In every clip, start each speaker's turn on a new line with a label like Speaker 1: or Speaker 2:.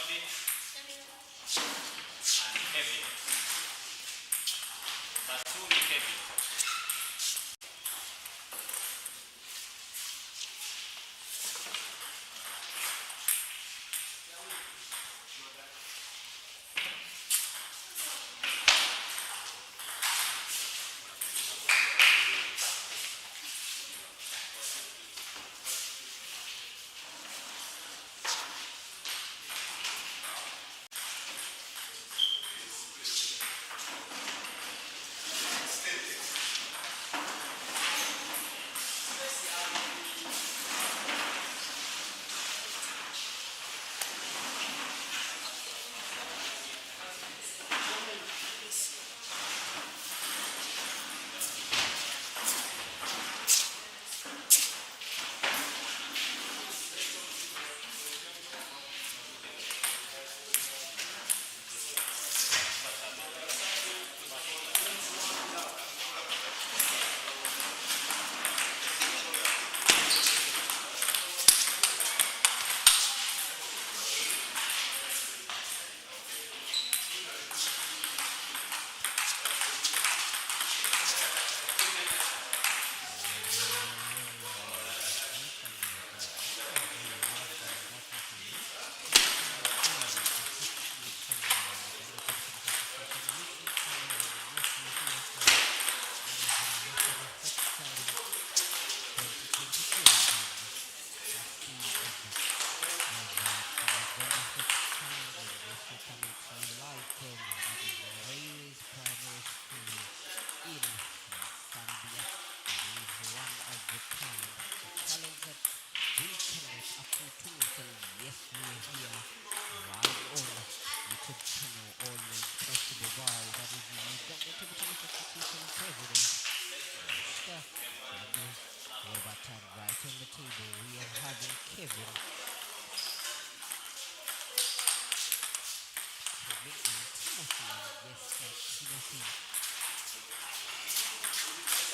Speaker 1: and Kevin. Basuri Kevin.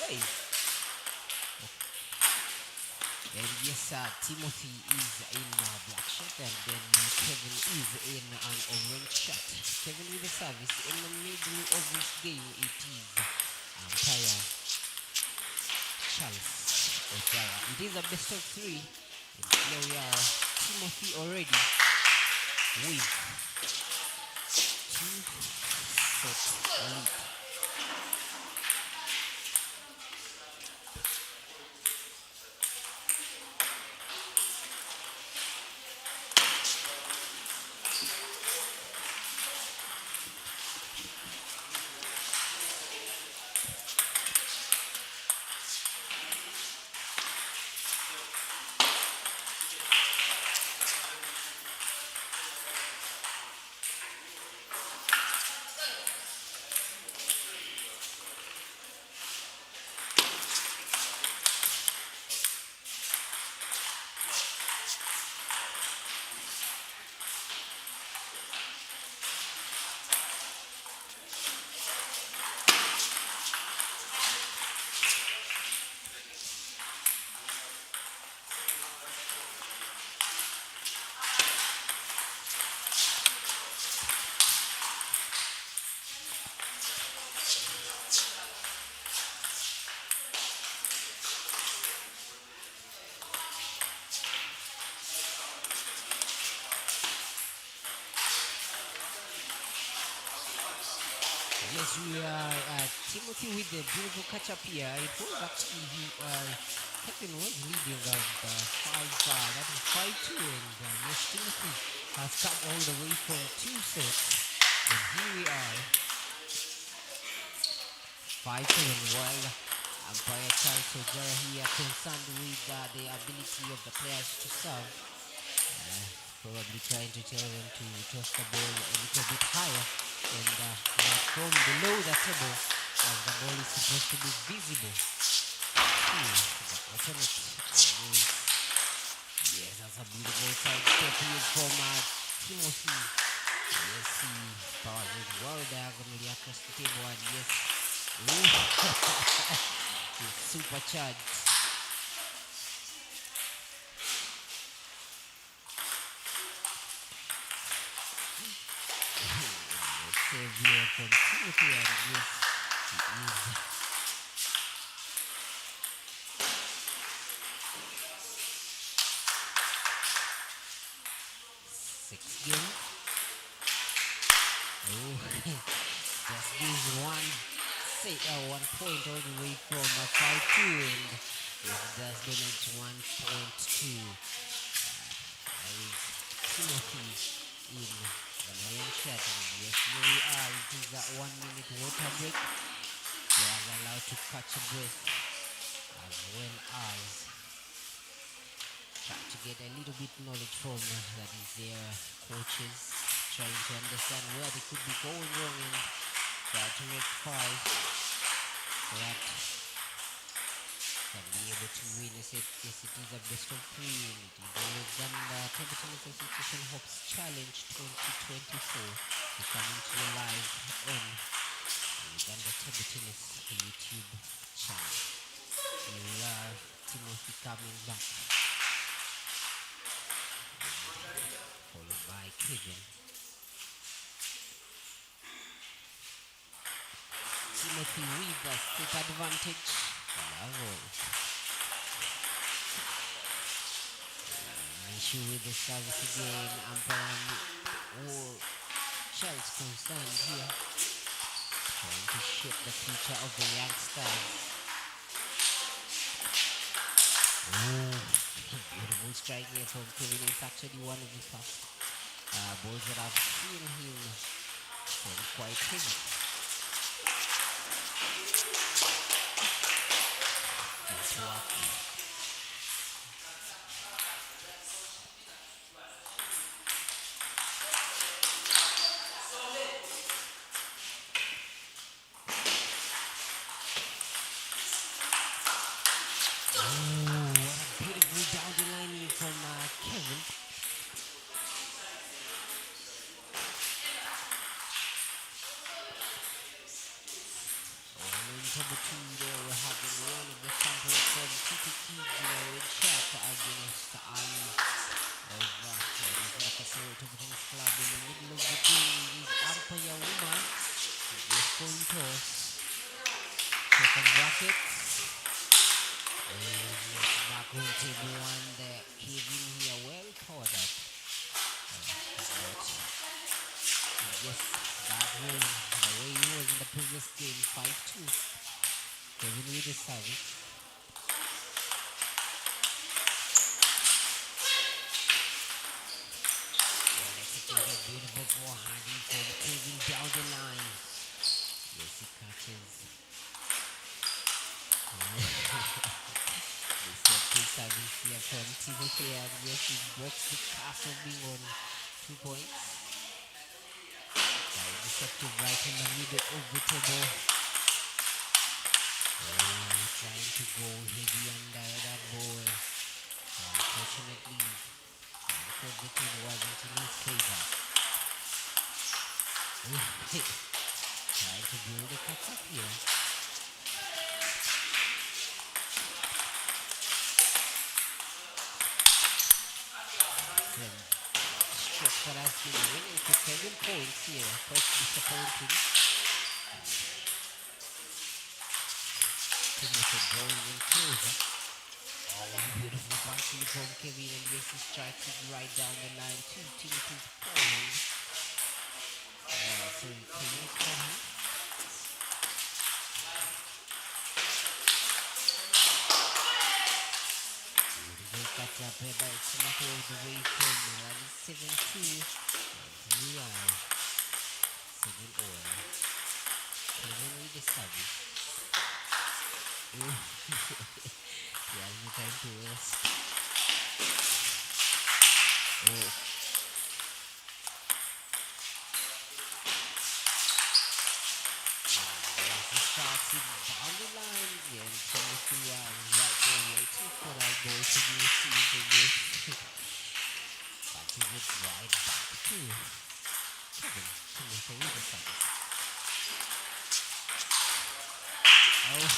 Speaker 2: Hey. And yes, Timothy is in black shirt, and then Kevin is in an orange shirt. Kevin with the service in the middle of this game. It is umpire Charles Ojara. It is a best of 3. And here we are, Timothy already with 2 sets lead. Yes, we are Timothy with the beautiful catch up here. It was actually Kevin was leading of 5, that is 5-2, and yes, Timothy has come all the way from 2 sets, and here we are 5-7. While umpire Charles Ojara here concerned with the ability of the players to serve, probably trying to tell them to toss the ball a little bit higher and not from below the table, as the ball is supposed to be visible to the opponent. Yes, that's a beautiful side step here from Timothy. Yes, he powers it well diagonally across the table, and yes, he's supercharged. save here from Timothy, and yes, he is 6 games. Oh, just gives one say 1 point all the way from 5-2, and it does donate 1.2. There is Timothy in the Lion shirt, and yes, here we are. It is that 1 minute water break. Players allowed to catch a breath as well as try to get a little bit knowledge from that is their coaches, trying to understand where they could be going wrong and try to rectify so that can be able to win. Yes, it is a best of three, and it is the Uganda Table Tennis Association Hopes Challenge 2024. We're coming to you live on the Uganda Table Tennis YouTube channel. Here we are, Timothy coming back, followed by Kevin. Timothy with a set advantage. Bravo. Issue with the service again. Umpire Charles concerned here, trying to shape the future of the youngsters. Oh, beautiful strike here from Kevin. It's actually one of the first balls that I've seen him from quite heavy. Good work. What a beautiful down the line from Kevin. On number 2 there we're having one of the samples from TT Kids in chat against Ali of Nakasero Tennis Club. In the middle of the game is umpire woman. This coin toss. Second bracket. Back on table 1 there. Kevin here well powered up. Yes, that way, the way he was in the previous game, 5-2. Kevin with the service. Executed beautiful forehand from Kevin down the line. Yes, he catches. This service here from Timothy, and yes, he breaks the castle being on 2 points. Deceptive right in the middle of the table. Trying to go heavy under that ball. Unfortunately, the table wasn't in his favor. Trying to build a catch up here. Stroke that has been winning for 7 points here. Quite disappointing. Timothy going in closer. Oh, beautiful punching from Kevin, and yes, he strikes it right down the line to Timothy's forehand. So Kevin's forehand. Beautiful catch up here by Timothy all the way from 7-2. And we are 7-0. Kevin with the service. He has no time to rest. Oh. He starts it down the line again. Timothy right there waiting for that ball to be received, and yes, punches it right back to Kevin. Timothy with the service. Oh.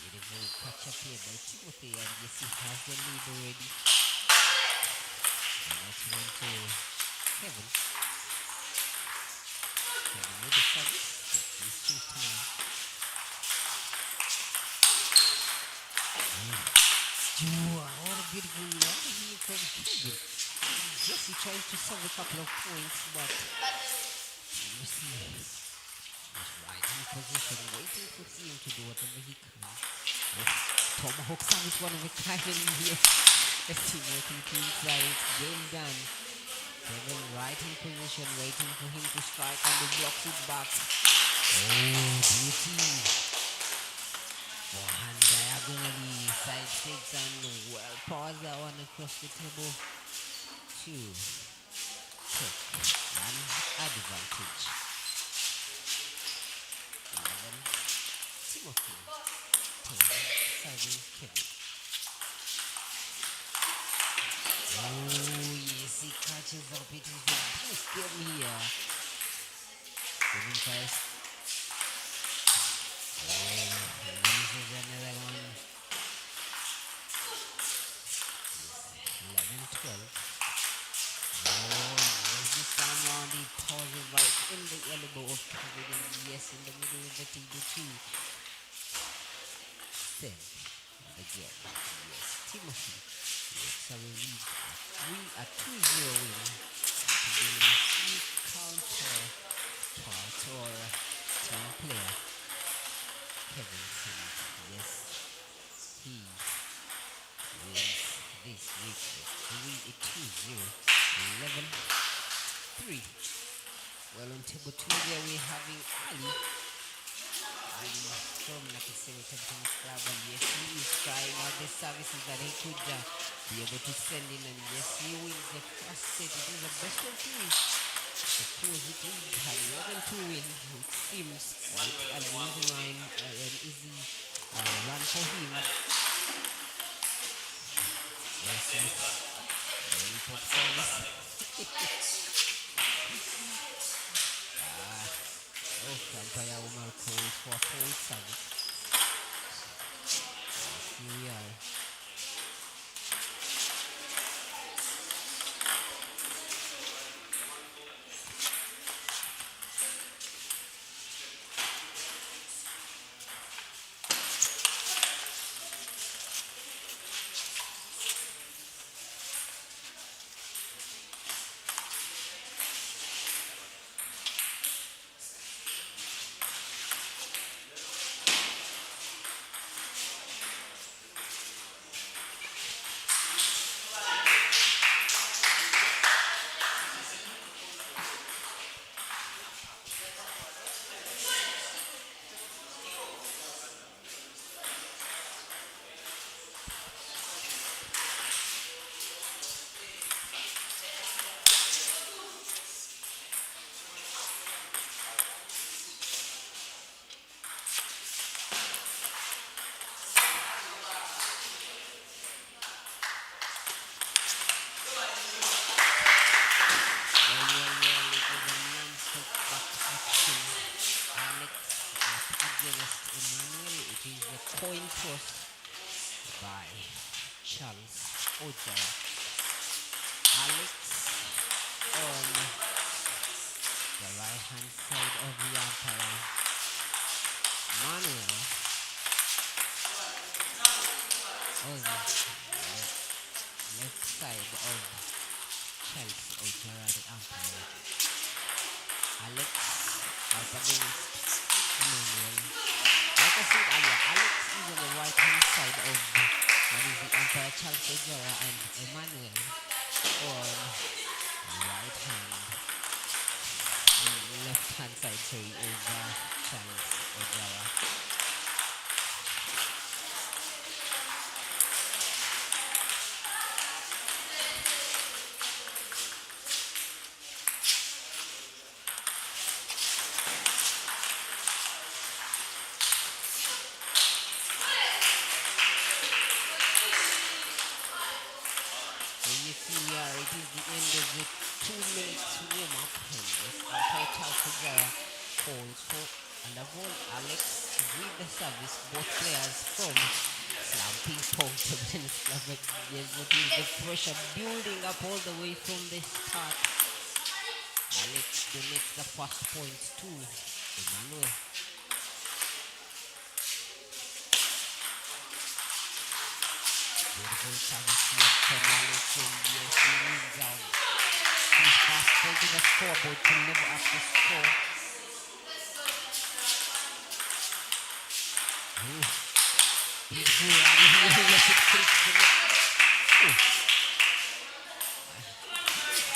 Speaker 2: Beautiful catch up here by Timothy, and yes, he has the lead already. And that's going to Kevin. Kevin with the service. Takes his time. Wow, what a beautiful love here from Kevin. Yes, he tries to serve a couple of points, but you see, he's right in position, waiting for him to do whatever he can. Yes, Tomahawk service, one of a kind in here. Let's see, working to inside, it's game done. Kevin right in position, waiting for him to strike, and the blocks it back. Oh, beauty. Forehand diagonally, side six, and well, pause that one across the table. Two, take, one advantage. 11, Timothy, 10, 7, Kevin. Oh, yes, he catches up. It is a boost game here. Kevin first. Oh, loses another one. 11, 12. Oh, yes, this time round he tosses right in the elbow of Kevin, and yes, in the middle of the table too. 10. And again, yes, Timothy. Yes, I will lead 2-0 win. Again, a few counter part or team player. Kevin Smith. Yes, he wins this week. 2-0. 11-3. Well, on table 2 there we're having Ali. Ali from Nakasero Captain's Club, and yes, he is trying out the services that he could be able to send in, and yes, he wins the first set. It is a best of 3. The close it is an 11-2 win. It seems quite an easy line, an easy run for him. Yes, yes. Very top service. Umpire Umar calls for a forward service. Here we are. Coin toss by Charles Ojara. Alex on the right hand side of the umpire. Manuel on the left side of Charles Ojara, the umpire. Alex up against Manuel. Like I said earlier, Alex is on the right hand side of the umpire Charles Ojara, and Emmanuel on right hand, left hand side, sorry, over Charles Ojara. It is the end of the 2 minutes warm-up, and this umpire Charles Ojara calls for underball. Alex with the service, both players from Slam Ping Pong Table Club. Yes, what is the pressure building up all the way from the start. donates the first points to Emmanuel. Beautiful service here from Alex, and yes, he wins out his first point in the scoreboard to level up the score. Beautiful, and he lets it click the net.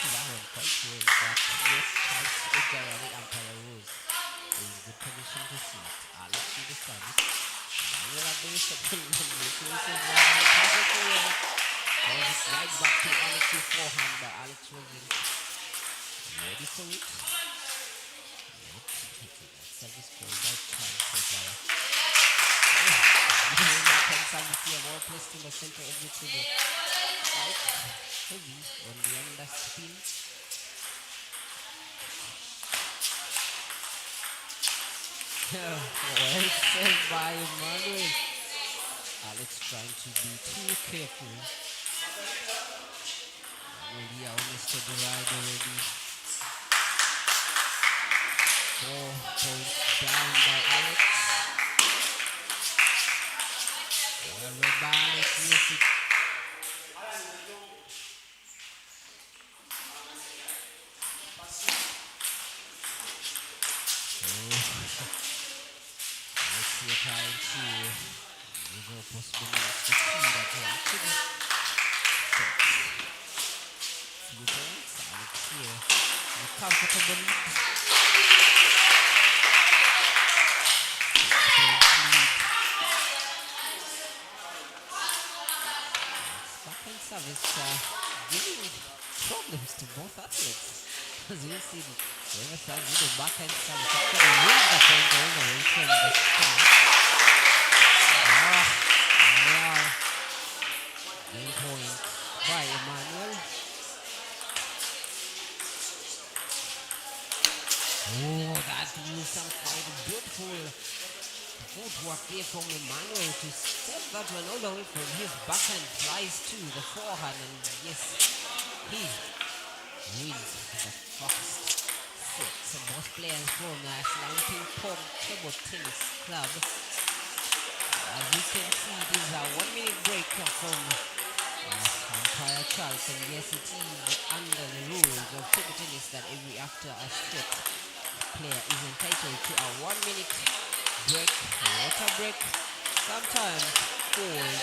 Speaker 2: That one quite well, but yes, Charles Ojara, the umpire, rules in good position to see it. Alex with the service. Manuel at the reception, and this is perfectly well. Calls it right back to Alex's forehand, but Alex wasn't ready for it. Service called by Charles Ojara. Service here, well placed in the center of the table. Right, heavy on the underspin. Well saved by Emmanuel. Alex trying to be too careful. Really almost the ride already. 4 points down by Alex. Well, by Alex, yes, it. Let's see if I see. There's no possibility to see that he actually few points. Alex here. A comfortable lead. 6 points lead. Backhand service giving problems to both athletes. As you see, whoever starts with the backhand service actually wins the point all the way from the start. Game point by Emmanuel. Oh, that was some quite beautiful footwork there from Emmanuel to step that one all the way from his backhand, flies to the forehand, and yes, he wins the first set. So both players from National Ping Pong Table Tennis Club. As you can see, it is a 1 minute break from umpire Charles, and yes, it is under the rules of table tennis that after a set, the player is entitled to a 1 minute break, water break, sometimes called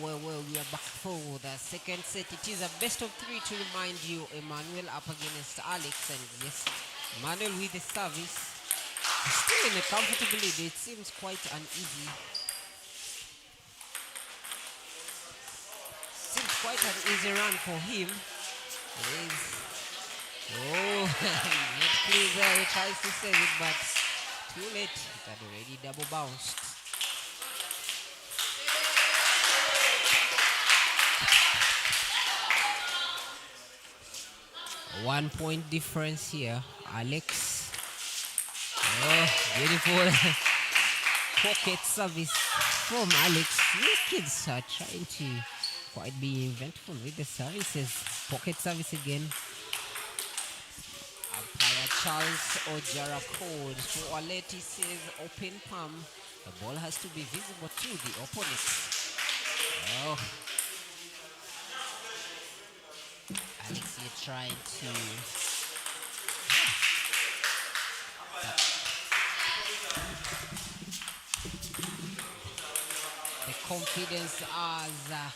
Speaker 2: well, we are back for the second set. It is a best of 3 to remind you. Emmanuel up against Alex, and yes, Emmanuel with the service. Still in a comfortable lead. It seems quite uneasy. Seems quite an easy run for him. It is. Oh, not clear there. He tries to save it, but it Too late. It had already double bounced. 1 point difference here. Alex. Oh, beautiful pocket service from Alex. These kids are trying to quite be inventful with the services. Pocket service again. Umpire Charles Ojara calls for Aleti says open palm. The ball has to be visible to the opponent. Oh, Alex here trying to the confidence as the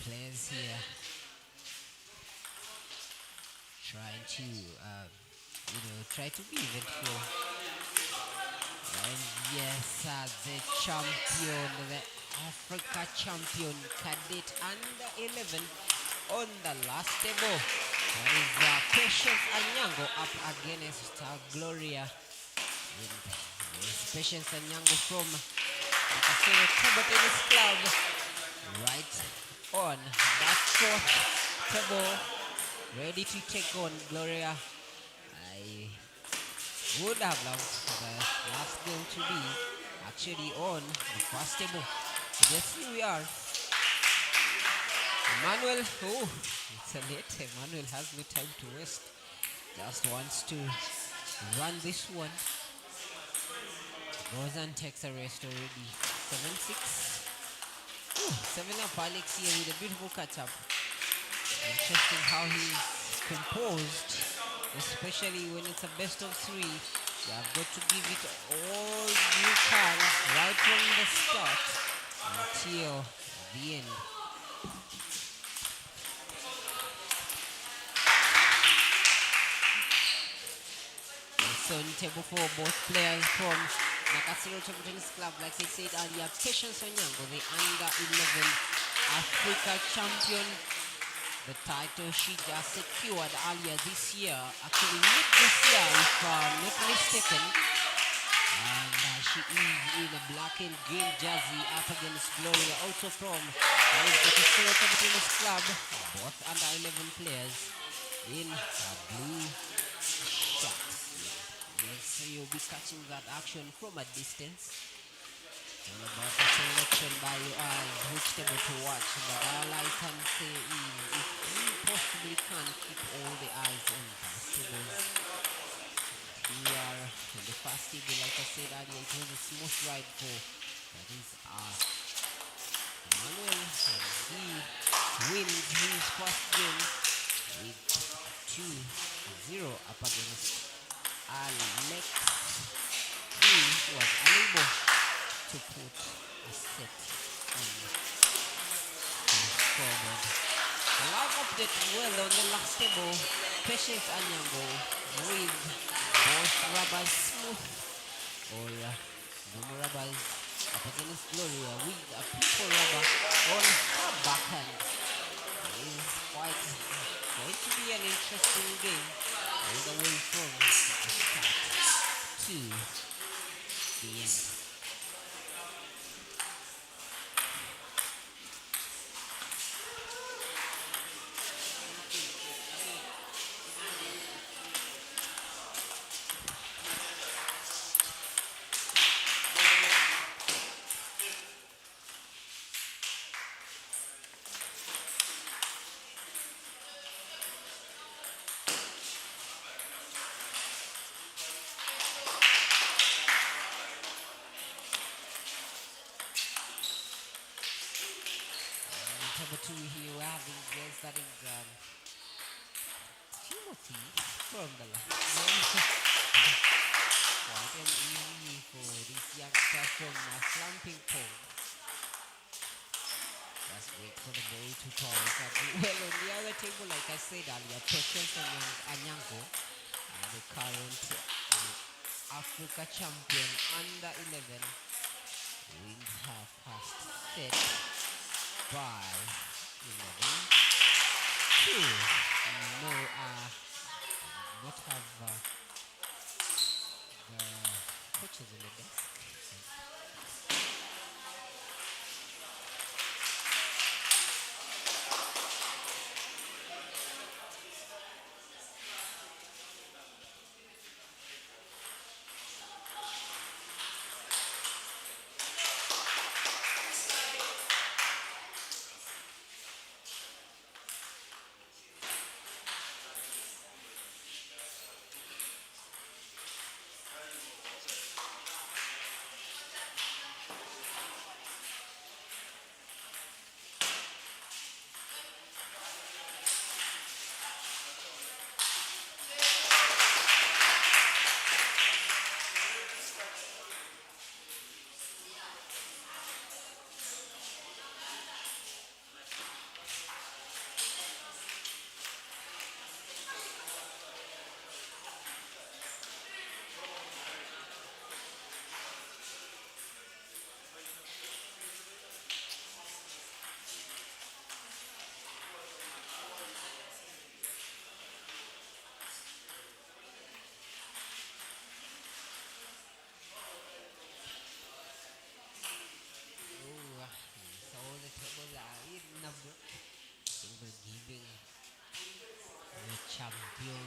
Speaker 2: players here trying to try to be eventful. And yes, the champion, the Africa champion cadet under 11 on the last table. That is Patience Anyango up against Gloria. And there's Patience Anyango from the Kasero Table Tennis Club right on that fourth table, ready to take on Gloria. I would have loved the last game to be actually on the first table. Yes, here we are. Emmanuel, oh, it's a late. Emmanuel has no time to waste. Just wants to run this one. Goes and takes a rest already. 7-6. 7-up Alex here with a beautiful catch-up. Interesting how he's composed, especially when it's a best of three. You have got to give it all you can right from the start until the end. So on table for both players from Nakasero Table Tennis Club, like I said earlier, Patience Onyango, the under 11 Africa champion. The title she just secured earlier this year, actually mid this year if I'm not mistaken. And she is in a black and green jersey up against Gloria, also from the Nakasero Table Tennis Club. Both under 11 players in blue shirts. Yes, you'll be catching that action from a distance. It's all about the selection by your eyes, which table to watch. But all I can say is, if you possibly can keep all the eyes on those tables, we are in the first table. Like I said earlier, it was a smooth ride for that is Emmanuel, and he wins his first game with 2-0 up against Alex, who was unable to put a set on the scoreboard. The live update well on the last table. Patience Anyango with both rubbers smooth or normal rubbers up against Gloria with a people rubber on her backhand. It is quite going to be an interesting game all the way from the start to the end. Number 2 here we're having guests that is Timothy from the last quite an easy for this youngster from Slamping Pong. Just wait for the ball to toss. Well, on the other table, like I said earlier, Patience Anyango, the current Africa champion under 11, wins her first set by 11-2. No, not have the on the desk. Oh, so the table in number. We're giving the champion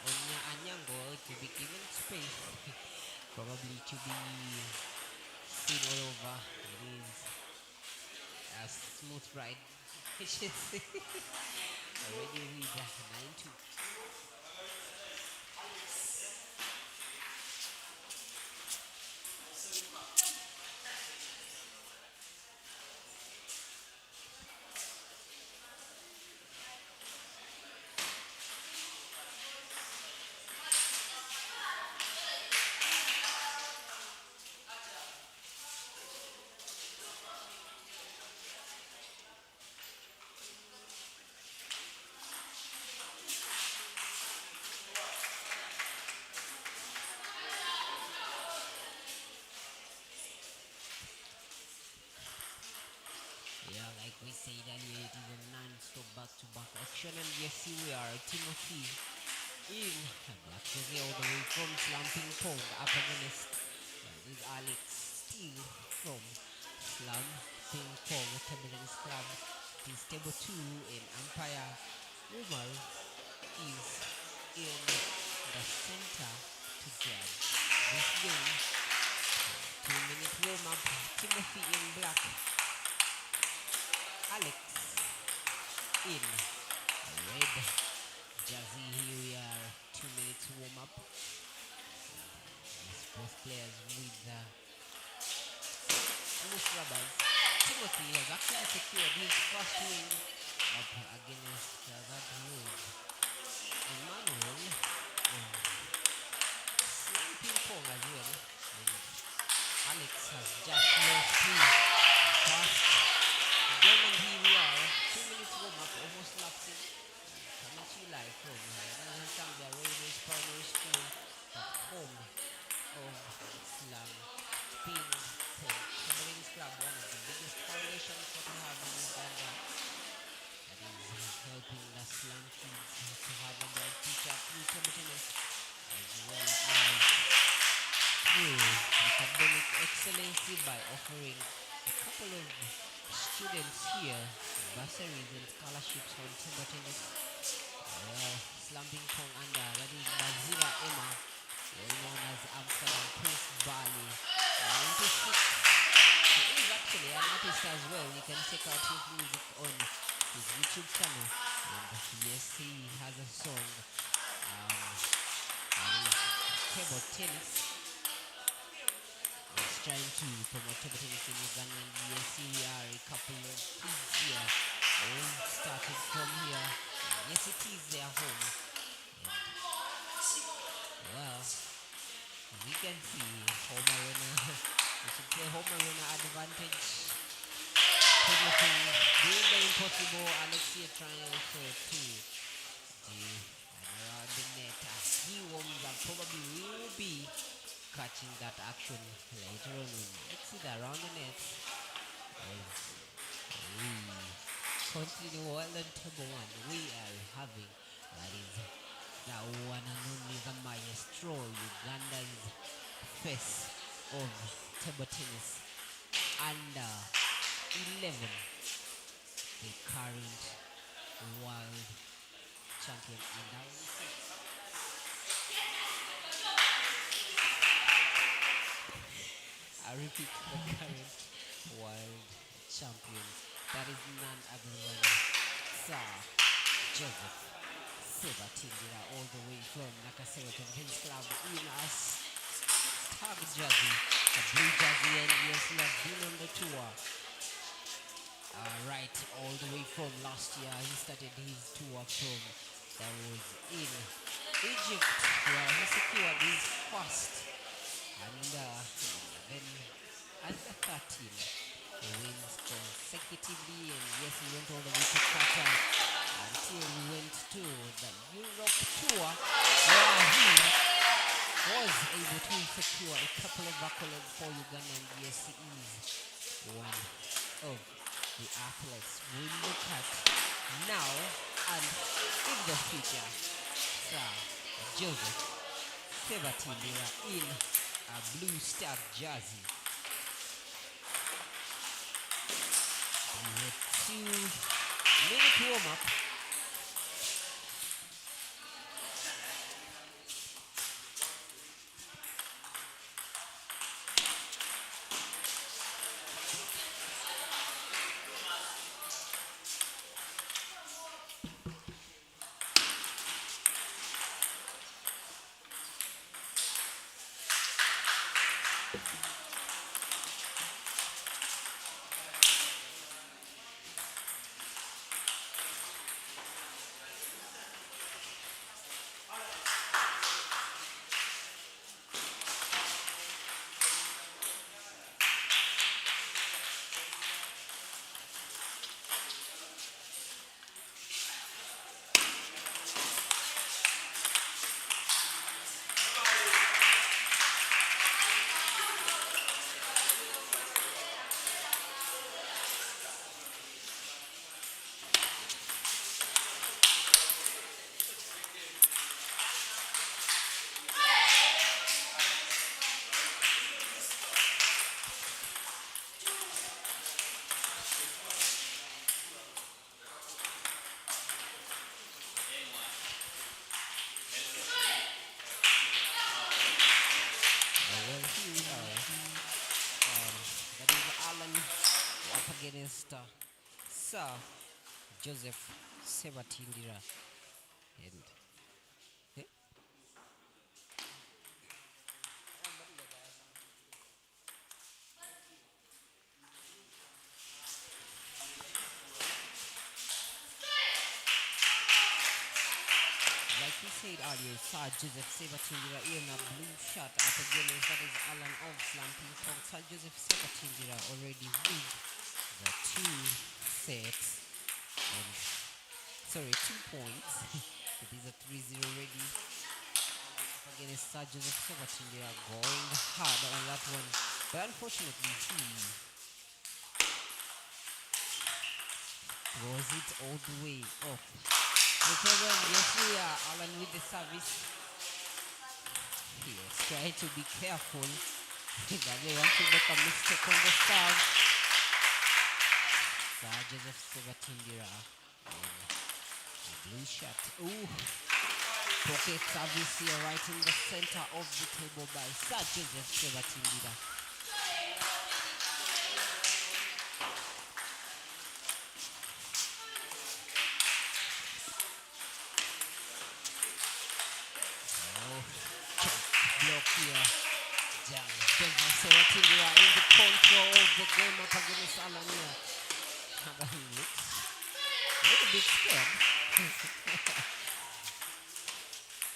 Speaker 2: Onya Anyango to be given space. Probably to be seen all over. It is a smooth ride. Which is already with 9-2. Yeah, like we said earlier, it is a non-stop back-to-back action, and yes, here we are, Timothy in Black Jersey all the way from Slumping Pong up against is Alex Steele from Slumping Pong Table Tennis Club. It is table 2 in umpire Umar is in the center to judge this game. 2-minute warm-up, Timothy in black, Alex in red jersey. Here we are, 2 minutes warm up. Both players with loose rubbers. Timothy has actually secured his first win up against that road. Emmanuel Sleeping Pong as well. And Alex has just lost his first game, and here we are, 2 minutes warm up, almost lapsing. Coming to you live from Zambia Railways Primary School at home of Islam Ping Pong Tennis Club, one of the biggest foundations that we have in Uganda, that is helping the slum kids to have a bright future through table tennis as well as through academic excellency by offering a couple of students here bursaries and scholarships on table tennis. Well, Slumping Pong under, that is Bazira Emma, well known as Amsterdam Prince Bali, 96. He is actually an artist as well. You can check out his music on his YouTube channel. And yes, he has a song, that is table tennis. He's trying to promote table tennis in Uganda, and yes, here we are, a couple of kids here, all started from here. Yes, it is their home. And, well, we can see home arena. We should say home arena advantage. Timothy doing the impossible. Alexia trying also to do and around the net. As he warms up, probably we will be catching that action later on. Let's see that around the net. We continue well on table 1. We are having, that is the one and only the maestro, Uganda's face of table tennis under 11, the current world champion. And now I repeat, the current world champion. That is none other than Sir Joseph Sebatindira, all the way from Nakasero Tennis Club in a tag jersey, a blue jersey, and yes, he has been on the tour. Right, all the way from last year. He started his tour from that was in Egypt, where he secured his first and then under 13 wins consecutively, and yes, he went all the way to Qatar until he went to the Europe tour, where he was able to secure a couple of accolades for Uganda, and yes, he is one of the athletes we look at now and in the future. Sir Joseph Sebatindira in a blue star jersey. We had 2 minute warm up. Well, here we are. That is Alan up against Sir Joseph Sebatindira. And eh, like we said earlier, Sir Joseph Sebatindira in a blue shirt up against that is Alan of Slamping from Sir Joseph Sebatindira already with the 2 sets and sorry 2 points. It is a 3-0 ready against Sir Joseph Sebatindira going hard on that one, but unfortunately he throws it all the way off. Yes, we are Alan with the service. Yes, try to be careful that they want to make a mistake on the serve. Sir Joseph Sebatindira in a blue shirt. Ooh, pocket service here right in the center of the table by Sir Joseph Sebatindira. Block here. Joseph Sebatindira in the control of the game up against Alania. Alan looks a little bit scared.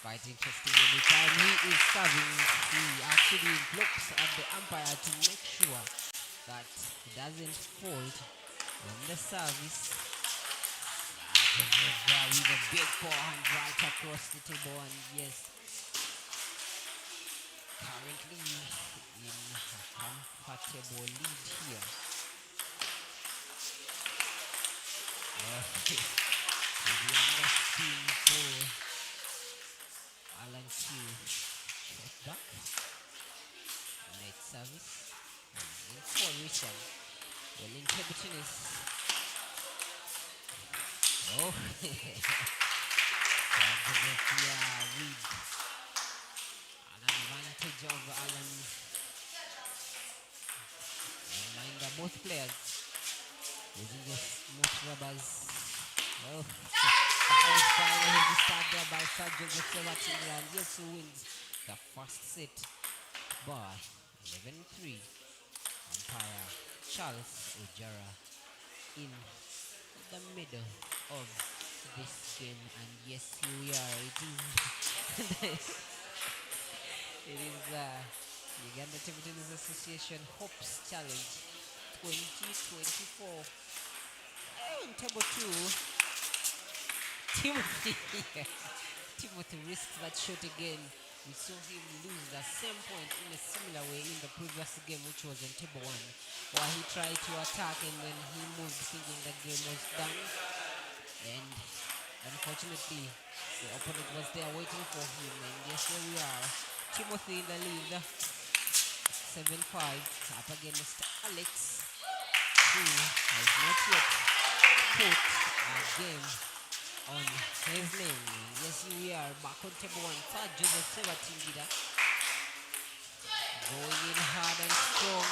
Speaker 2: Quite interesting. Every time he is serving, he actually looks at the umpire to make sure that he doesn't fold on the service. With a big forehand right across the table, and yes, currently in a comfortable lead here. The underspin for Alan to check back. Net service. table tennis. Oh, yeah, with an advantage of Alan. Reminder both players using the smooth rubbers. Oh, that was quite a heavy start there by Sergio Gutierrez, and yes, who wins the first set by 11-3. Umpire Charles Ojara in the middle of this game, and yes, here we are. It is Uganda Table Tennis Association Hopes Challenge 2024. On table 2, Timothy Timothy risked that shot again. We saw him lose the same point in a similar way in the previous game, which was on table 1, where he tried to attack and then he moved thinking the game was done. And unfortunately, the opponent was there waiting for him. And yes, here we are. Timothy in the lead, 7-5, up against Alex, who has not yet put a game on his name. Yes, here we are back on table 1. Third Joseph Sebatingida going in hard and strong.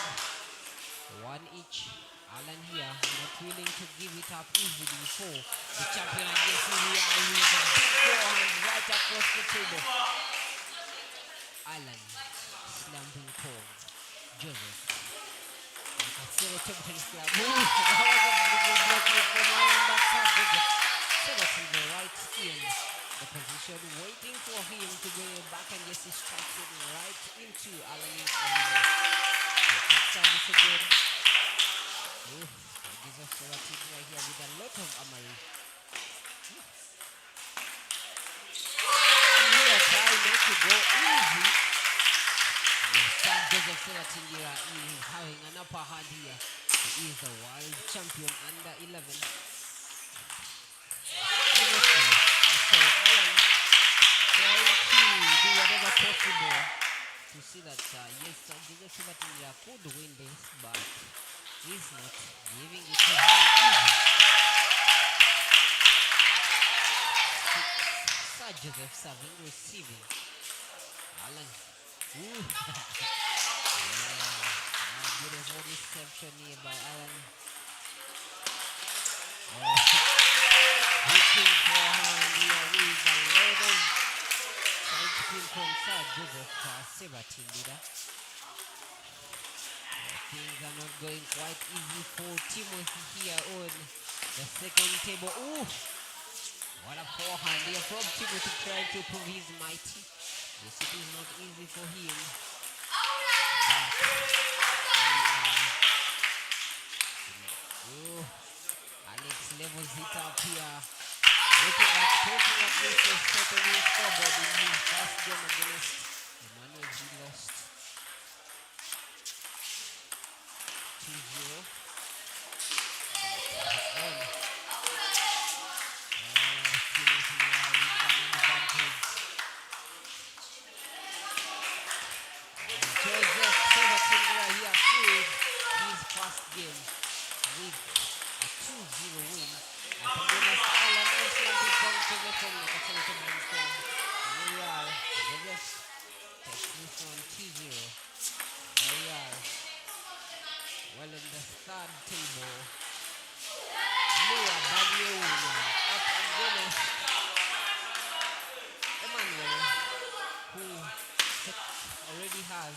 Speaker 2: One each. Alan here not willing to give it up easily for the champion. And yes, here we are with a big forehand right across the table. Alan slamming Paul Joseph. Zero table tennis club. That was a big block from Alan, but Joseph Sebatingida right in the position, waiting for him to bring it back, and yes, he strikes it right into Alan's elbow. Service again. Gives us Sebatingida right here with a lot of Amari. And here trying not to go easy. Yes, Joseph Sebatingida is having an upper hand here. He is the world champion under 11. Trying to do whatever possible to see that yes, Joseph Sebatingida could win this, but he's not giving it to him easy. Sir Joseph serving, receiving. Alan. Ooh. Yeah, beautiful reception here by Alan. Looking for hand here with a lot of side spin from Sir Joseph Sebatingida. Things are not going quite easy for Timothy here on the second table. Ooh! What a forehand here from Timothy, trying to prove his mighty. Yes, it is not easy for him. But Alex levels it up here. Looking at taking up this set on his scoreboard in his first game against Emmanuel. He lost 2-0. Joseph Sebatingida here played his first game with a 2-0 win against Alan Iceland from Joseph from the Catholic Club. Here we are. Joseph takes this one 2-0. Here we are. Well, in the third table, Lua Baglioni up against Emmanuel, who already has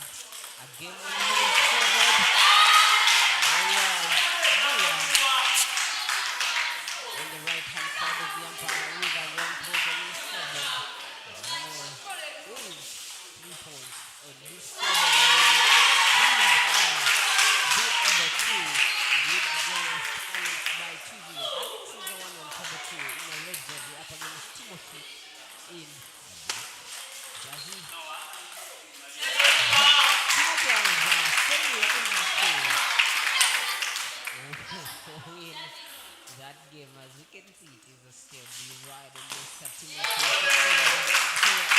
Speaker 2: a game on his forward. There we are. Lua on the right hand side of the umpire with a 1 point on his forward. Emmanuel with 3 points on his forward already. He has been able to win against Alex by 2-0. Alex is the one on table 2 in a red jersey up against Timothy in jersey. Timothy is staying in the field for win that game. As you can see, it is a steady ride on this Timothy to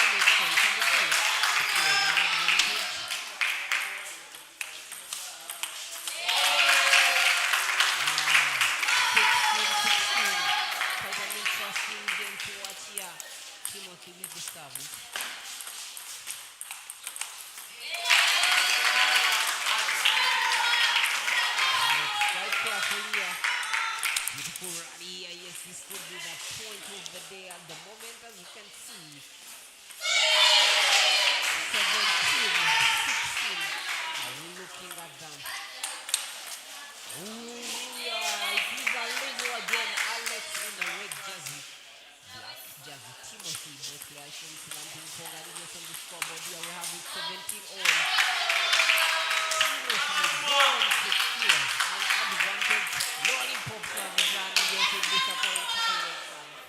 Speaker 2: Alex on table 2 to play one advantage. interesting game to watch here. Timothy with the service. Let's quite careful here. Beautiful rally here. Yes, this could be the point of the day at the moment, as you can see. 17, 16. Are we looking at them? Ooh, yeah, it is a level again. Alex in the red jersey. Black jersey. Timothy, both players from Silamping Ponganigas on the scoreboard. Here we have it 17 all. Timothy gone secures an advantage. Lollipop service and yes, it disappoints Alex.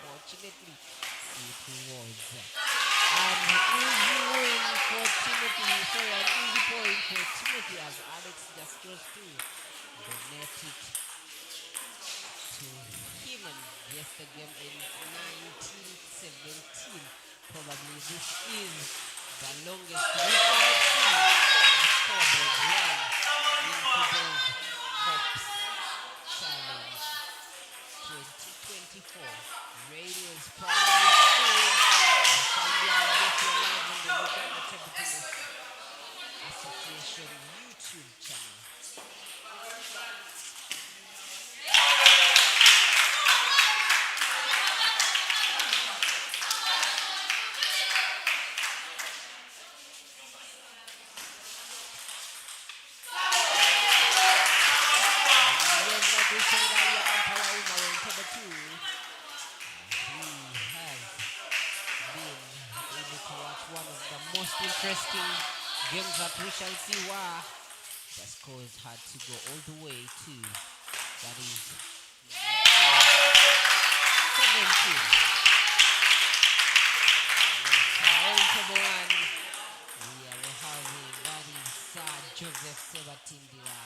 Speaker 2: Unfortunately, it was an easy win for Timothy. Sorry, an easy point for Timothy as Alex just goes to donate it to him and yes, the game in 1917. Probably this is the longest record scoreboard run in today's Hops Challenge 2024. Radio's primary school and Sunday and get your live on the Uganda Table Tennis Association YouTube channel. Most interesting games that we shall see where the scores had to go all the way to that is 17. Table one. We are having that is Joseph Sebatindira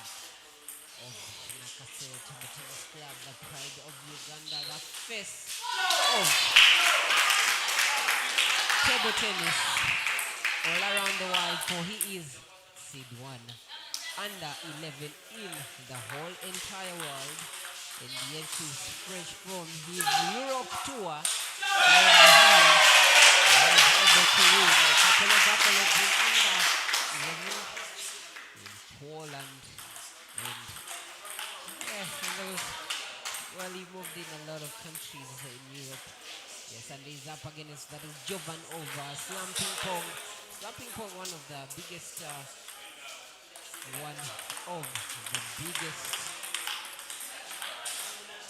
Speaker 2: of Nakasero Table Tennis Club, the pride of Uganda, the face of table tennis all around the world, for he is seed 1 under 11 in the whole entire world, and yet he's fresh from his Europe tour where he was able to win a couple of accolades in under 11 in Poland, and yeah, well, he moved in a lot of countries in Europe. Yes, and he's up against that is Jovan over Slamping Pong. Slamping Pong, one of the biggest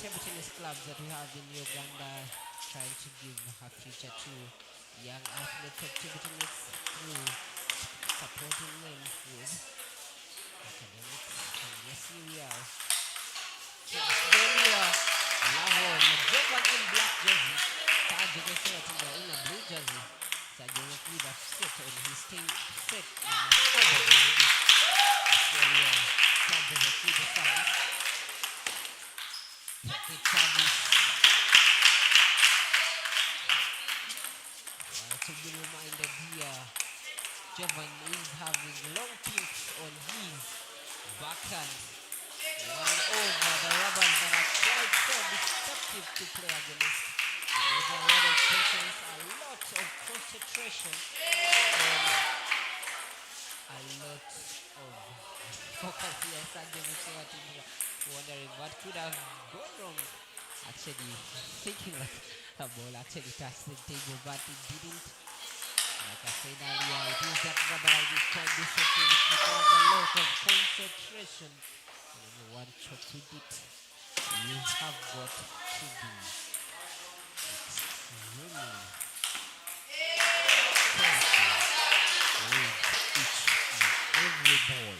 Speaker 2: table tennis clubs that we have in Uganda, trying to give a future to young athletes of table tennis through supporting them with academics. And yes, here we are. Jovan in black jersey. In a blue jersey. Joseph with a set on his team set scoreboard already. So yeah, Joseph with the service. Pocket service. To be reminded here, Jovan is having long picks on his backhand. One over the rubbers that are quite so destructive to play against. There's a lot of patience, a lot of concentration, and a lot of focus. Yes, I'm wondering what could have gone wrong. Actually, thinking that a ball actually touched the table, but it didn't. Like I said earlier, it is that rubber that is quite deceptive. It requires a lot of concentration. And when you want to with it, you have got to be extremely careful with each and every ball.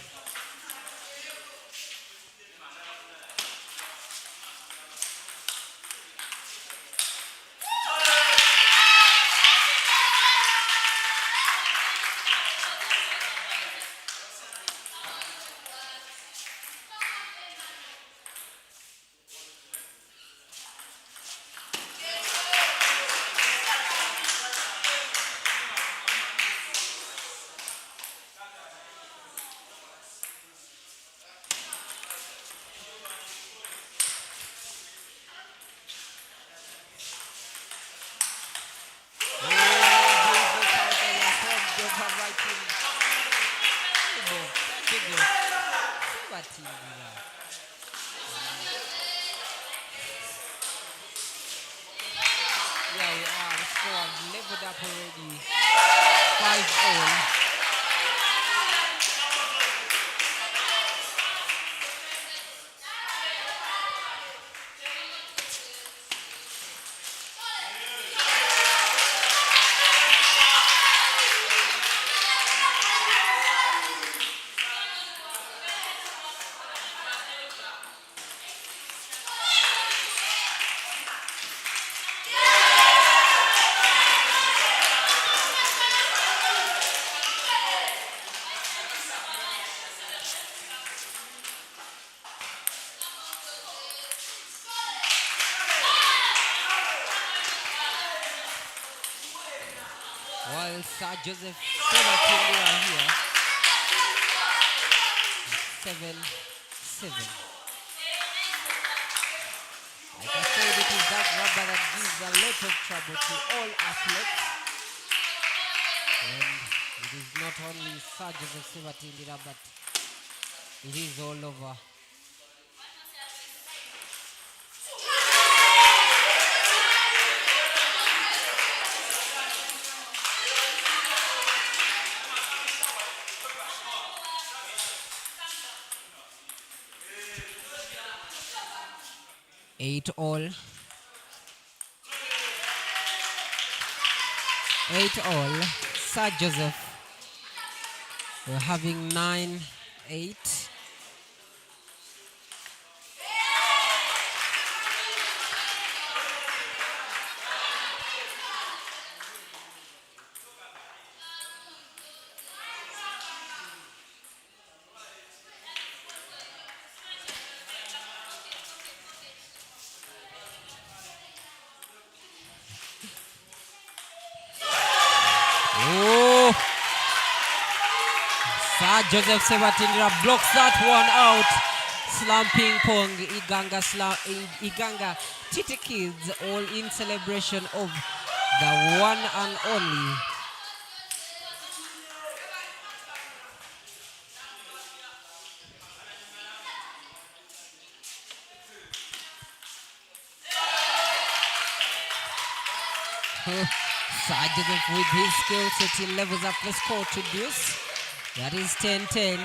Speaker 2: score leveled up already. 5-all. While Sir Joseph Sebatindira here, 7-7. Like I said, it is that rubber that gives a lot of trouble to all athletes. And it is not only Sir Joseph Sebatindira, but it is all over. Eight all. 8-all. Sir Joseph. We're having 9-8. Oh! Sir Joseph Sebatindira blocks that one out. Slumping pong. Iganga Titi Kids all in celebration of the one and only Sir Joseph with his skill set, he levels up the score to this. That is 10-10.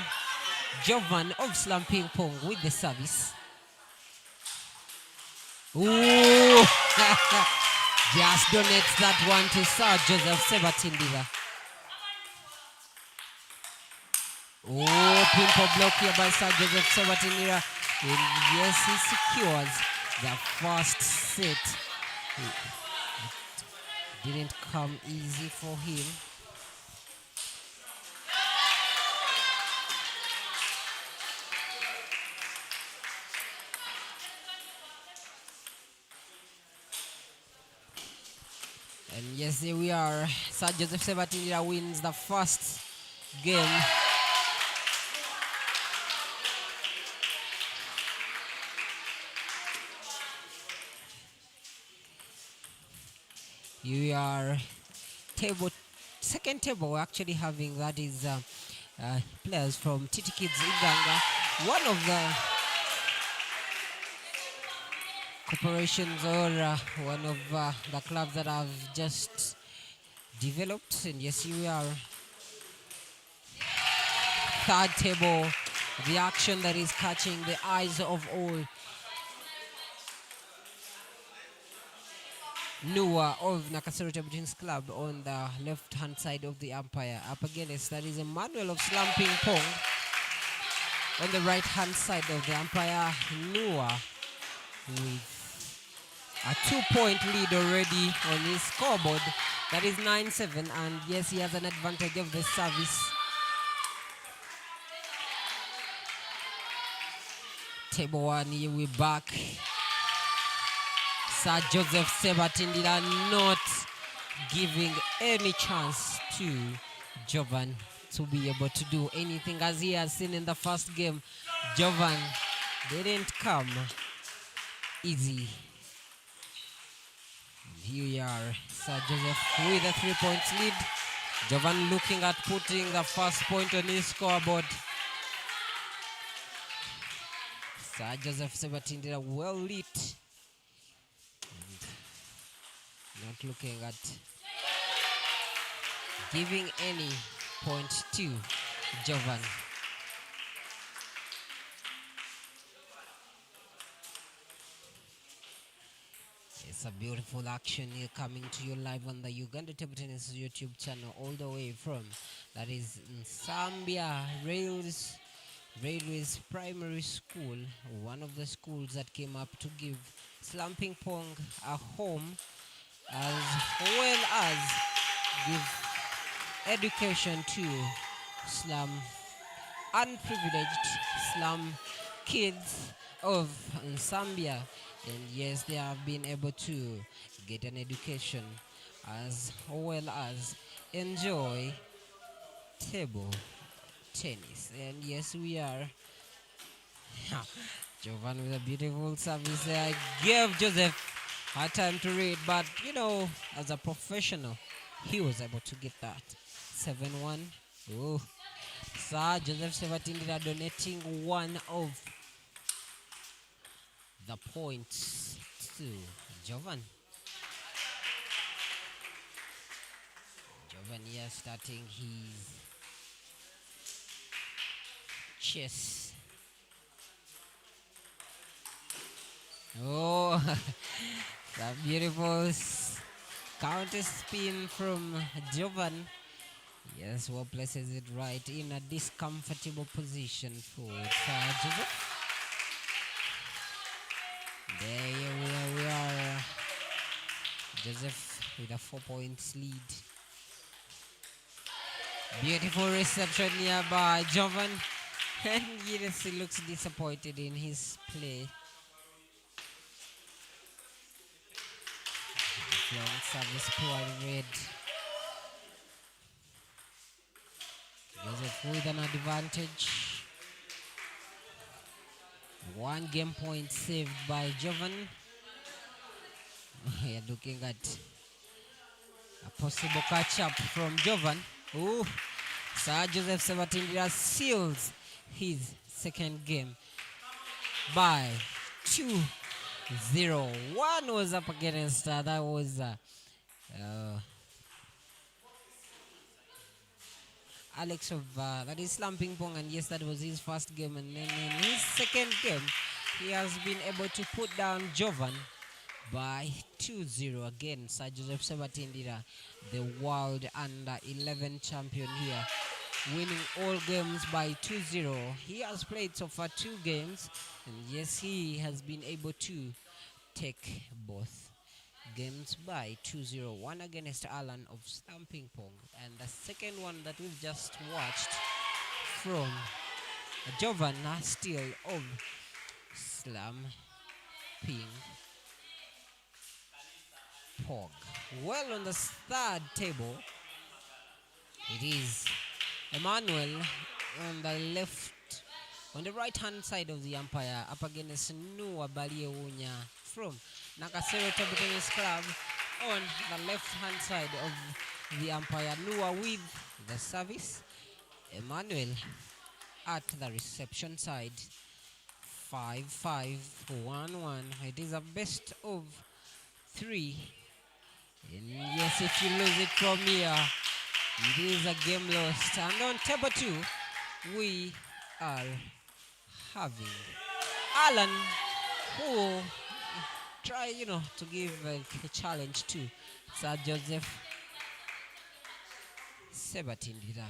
Speaker 2: Jovan of Slam Ping Pong with the service. Ooh! Just donates that one to Sir Joseph Sebatindira. Oh, pimple block here by Sir Joseph Sebatindira. And yes, he secures the first set. It didn't come easy for him. And yes, here we are. Sir Joseph Sebatindira wins the first game. You are second table we're actually having, that is players from Titi Kids Uganda, one of the corporations or one of the clubs that have just developed. And yes, here we are. Third table, the action that is catching the eyes of all. Nua of Nakasero Table Tennis Club on the left hand side of the umpire. Up against that is Emmanuel of Slam Ping Pong on the right hand side of the umpire. Nua with a 2-point lead already on his scoreboard. That is 9-7, and yes, he has an advantage of the service. Table 1, here we back. Sir Joseph Sebatindira not giving any chance to Jovan to be able to do anything. As he has seen in the first game, Jovan didn't come easy. Here we are, Sir Joseph with a 3-point lead. Jovan looking at putting the first point on his scoreboard. Sir Joseph Sebatindira well lit. not looking at giving any point to Jovan. It's a beautiful action here coming to you live on the Uganda Table Tennis YouTube channel, all the way from that is in Zambia Railways Primary School, one of the schools that came up to give Slumping Pong a home, as well as give education to slum unprivileged slum kids of Zambia. And yes, they have been able to get an education as well as enjoy table tennis. And yes, we are. Jovan with a beautiful service there. I gave Joseph hard time to read, but as a professional, he was able to get that. 7-1. Oh, Sir Joseph Sebatindira donating one of the points to Jovan. Jovan here starting his chess. Oh, the beautiful counter spin from Jovan. Yes, well places it right in a discomfortable position for Joseph. There we are. Joseph with a 4 points lead. Beautiful reception here by Jovan. And yes, he looks disappointed in his play. Long service provided. Joseph with an advantage. 1 game point saved by Jovan. We are looking at a possible catch-up from Jovan. Oh, Sir Joseph Sebatindira seals his second game by 2-0. One was up against that was Alex of that is Slumping Pong, and yes, that was his first game, and then in his second game he has been able to put down Jovan by 2-0 again. Sir Joseph Sebatindira, the world under 11 champion here, winning all games by 2-0. He has played so far 2 games, and yes, he has been able to take both games by 2-0. One against Alan of Stamping Pong, and the second one that we've just watched from Jovan still of Slumping Pong. Well, on the third table, it is Emmanuel on the left, on the right hand side of the umpire, up against Noah Baliewunya from Nakasero Table Tennis Club. On the left hand side of the umpire, Noah with the service, Emmanuel at the reception side. 5-5, 1-1. It is a best of 3. And yes, if you lose it from here, it is a game lost. And on table 2, we are having Alan, who try, to give a challenge to Sir Joseph Sebatindira.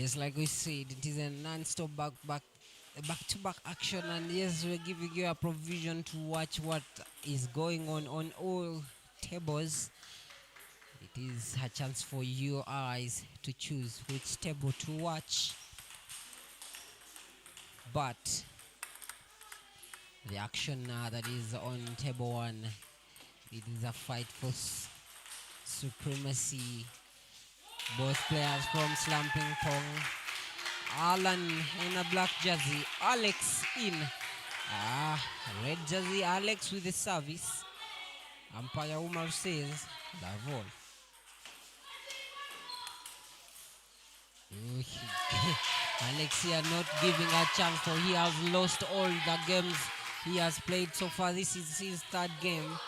Speaker 2: Yes, like we said, it is a non-stop back-to-back action, and yes, we're giving you a provision to watch what is going on all tables. It is a chance for your eyes to choose which table to watch. But the action that is on table one, it is a fight for supremacy. Both players from Slamping Pong. Alan in a black jersey, Alex in red jersey. Alex with the service. Umpire Umar says the ball. Alex here not giving a chance, for he has lost all the games he has played so far. This is his third game,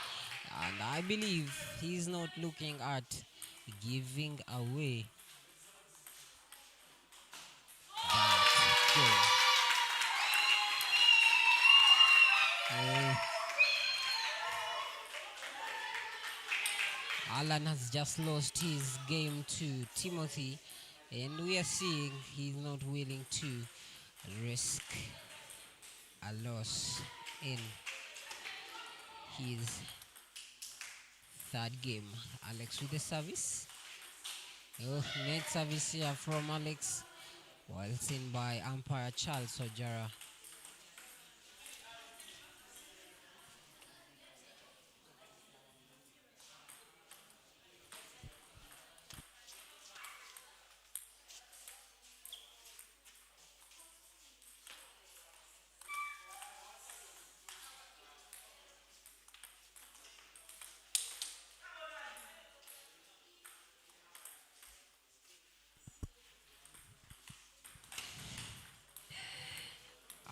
Speaker 2: and I believe he's not looking at giving away that game. Alan has just lost his game to Timothy, and we are seeing he's not willing to risk a loss in his third game. Alex with the service. Oh, net service here from Alex, while seen by umpire Charles Ojara.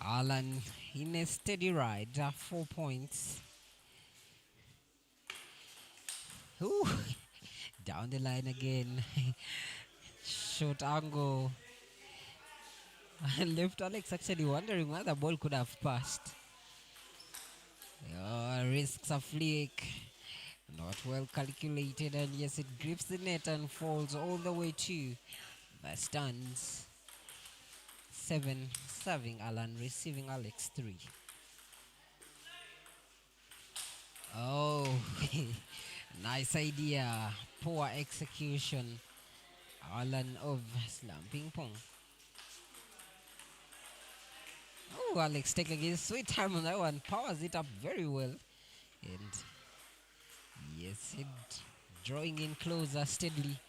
Speaker 2: Alan in a steady ride, 4 points. Ooh, down the line again. Short angle. Left Alex actually wondering where the ball could have passed. Risks a flick. Not well calculated, and yes, it grips the net and falls all the way to the stands. 7 serving Alan, receiving Alex 3. Oh, nice idea. Poor execution. Alan of Slamping Pong. Oh, Alex taking his sweet time on that one. Powers it up very well. And yes, it drawing in closer steadily.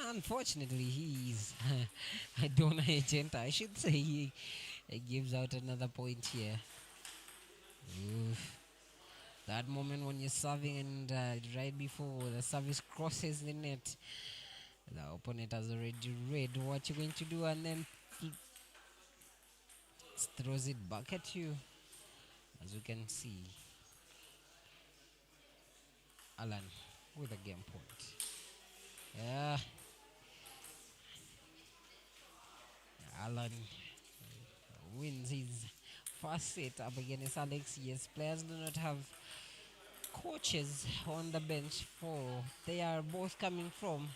Speaker 2: Unfortunately, he's a donor agent. I should say he gives out another point here. Oof. That moment when you're serving and right before the service crosses the net, the opponent has already read what you're going to do, and then throws it back at you. As you can see, Alan with a game point. Yeah, Alan wins his first set up against Alex. Yes, players do not have coaches on the bench, for they are both coming from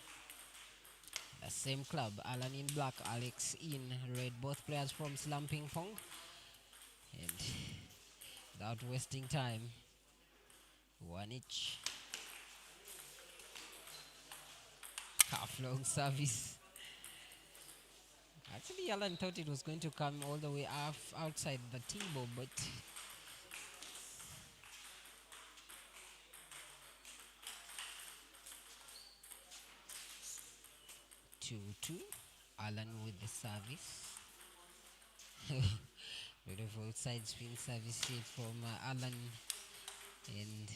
Speaker 2: the same club. Alan in black, Alex in red. Both players from Slamping Pong. And without wasting time, one each. Half long service. Actually, Alan thought it was going to come all the way outside the table, but 2-2. Alan with the service. Beautiful side spin service hit from Alan, and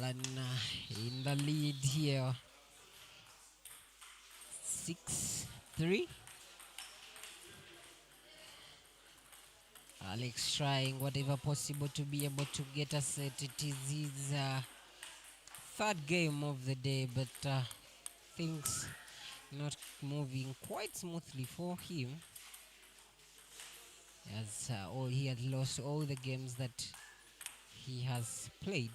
Speaker 2: Alan in the lead here, 6-3. Alex trying whatever possible to be able to get a set. It is his third game of the day, but things not moving quite smoothly for him, as all he had lost all the games that he has played.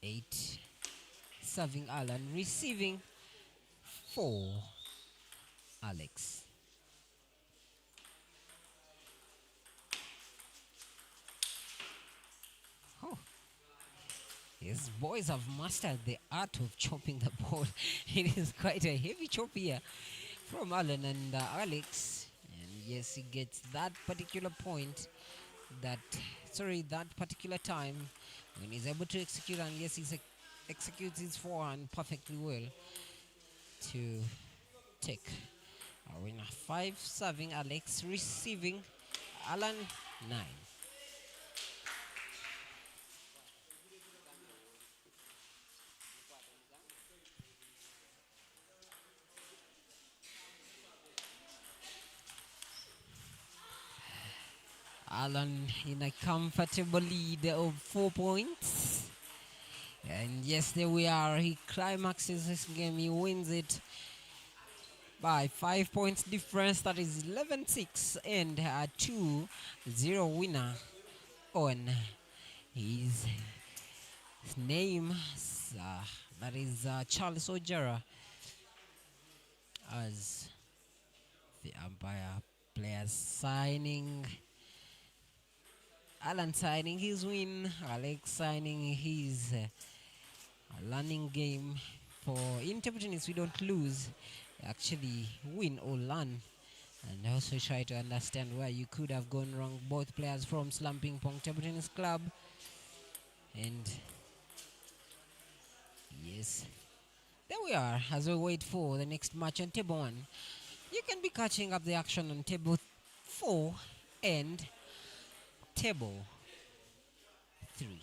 Speaker 2: 8 serving Alan, receiving 4 Alex. Oh, his boys have mastered the art of chopping the ball. It is quite a heavy chop here from Alan and Alex. And yes, he gets that particular point, that particular time when he's able to execute, and yes, executes his forehand perfectly well to take a winner. 5 serving Alex, receiving Alan 9. Alan in a comfortable lead of 4 points. And yes, there we are. He climaxes this game. He wins it by 5 points difference. That is 11-6 and a 2-0 winner on his name. That is Charles Ojara as the umpire. Players signing. Alan signing his win. Alex signing his learning game. For in table tennis, we don't lose, actually win or learn, and also try to understand where you could have gone wrong. Both players from Slumping Pong Table Tennis Club, and yes, there we are as we wait for the next match on table 1. You can be catching up the action on table 4 and table 3.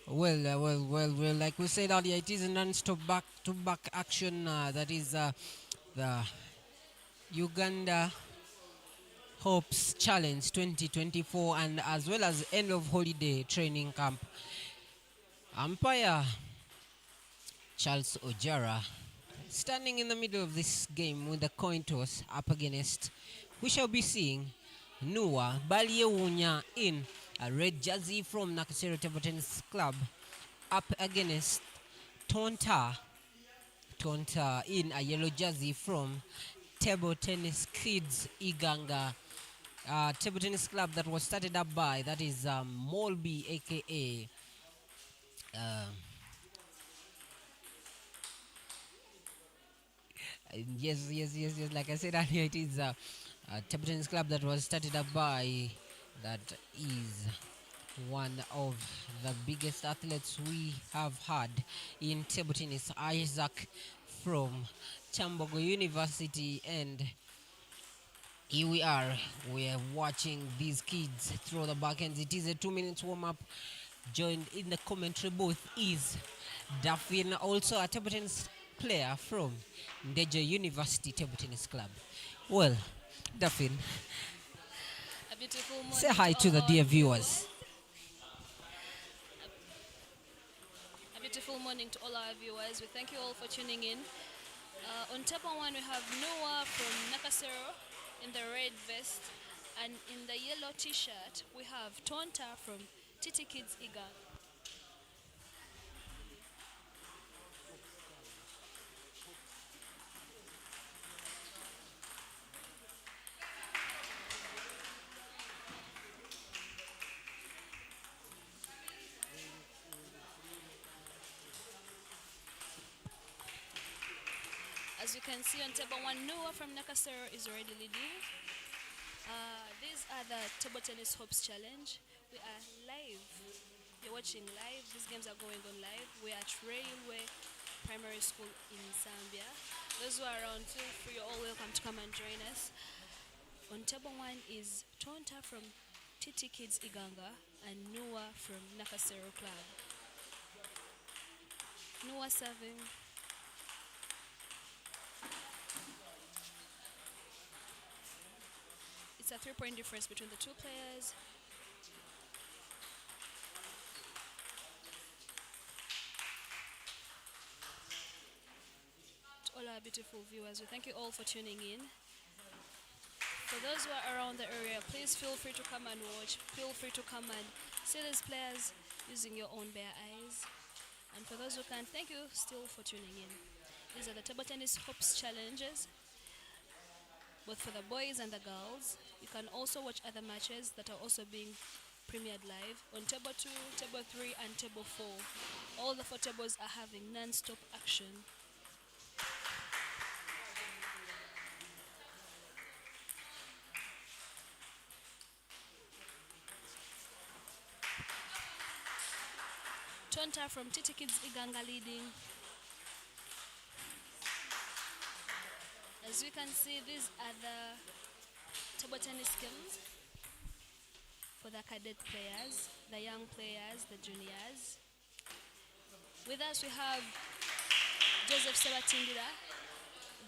Speaker 2: Well, like we said earlier, it is a non-stop back-to-back action. That is the Uganda Hopes Challenge 2024, and as well as end of holiday training camp Umpire Charles Ojara standing in the middle of this game with the coin toss up against. We shall be seeing Nua Baliewunya in a red jersey from Nakasero Table Tennis Club up against Tonta in a yellow jersey from Table Tennis Kids Iganga Table Tennis Club that was started up by, that is Molby aka um, yes. Like I said earlier, it is a table tennis club that was started up by, that is one of the biggest athletes we have had in table tennis, Isaac from Chambogo University. And here we are watching these kids throw the backhands. It is a 2 minutes warm up. Joined in the commentary booth is Daphne, also a table tennis player from Ndeje University Table Tennis Club. Well, Daphne,
Speaker 3: A beautiful
Speaker 2: say
Speaker 3: morning
Speaker 2: hi
Speaker 3: to
Speaker 2: to the
Speaker 3: all
Speaker 2: dear
Speaker 3: our
Speaker 2: viewers.
Speaker 3: viewers. A beautiful morning to all our viewers. We thank you all for tuning in. On table one, we have Noah from Nakasero in the red vest, and in the yellow T-shirt, we have Tonta from Titi Kids Iga. As you can see on table one, Noah from Nakasero is already leading. These are the Table Tennis Hopes Challenge. We are live. You're watching live. These games are going on live. We are at Railway Primary School in Zambia. Those who are around, feel free. You're all welcome to come and join us. On table one is Tonta from Titi Kids Iganga and Noah from Nakasero Club. Noah serving. It's a 3-point difference between the two players. To all our beautiful viewers, we thank you all for tuning in. For those who are around the area, please feel free to come and watch. Feel free to come and see these players using your own bare eyes. And for those who can't, thank you still for tuning in. These are the Table Tennis Hopes Challenges, both for the boys and the girls. You can also watch other matches that are also being premiered live on table 2, table 3 and table 4. All the 4 tables are having non-stop action. Tonta from Titi Kids Iganga leading. As you can see, these are the table tennis skills for the cadet players, the young players, the juniors. With us we have Joseph Sebatindira,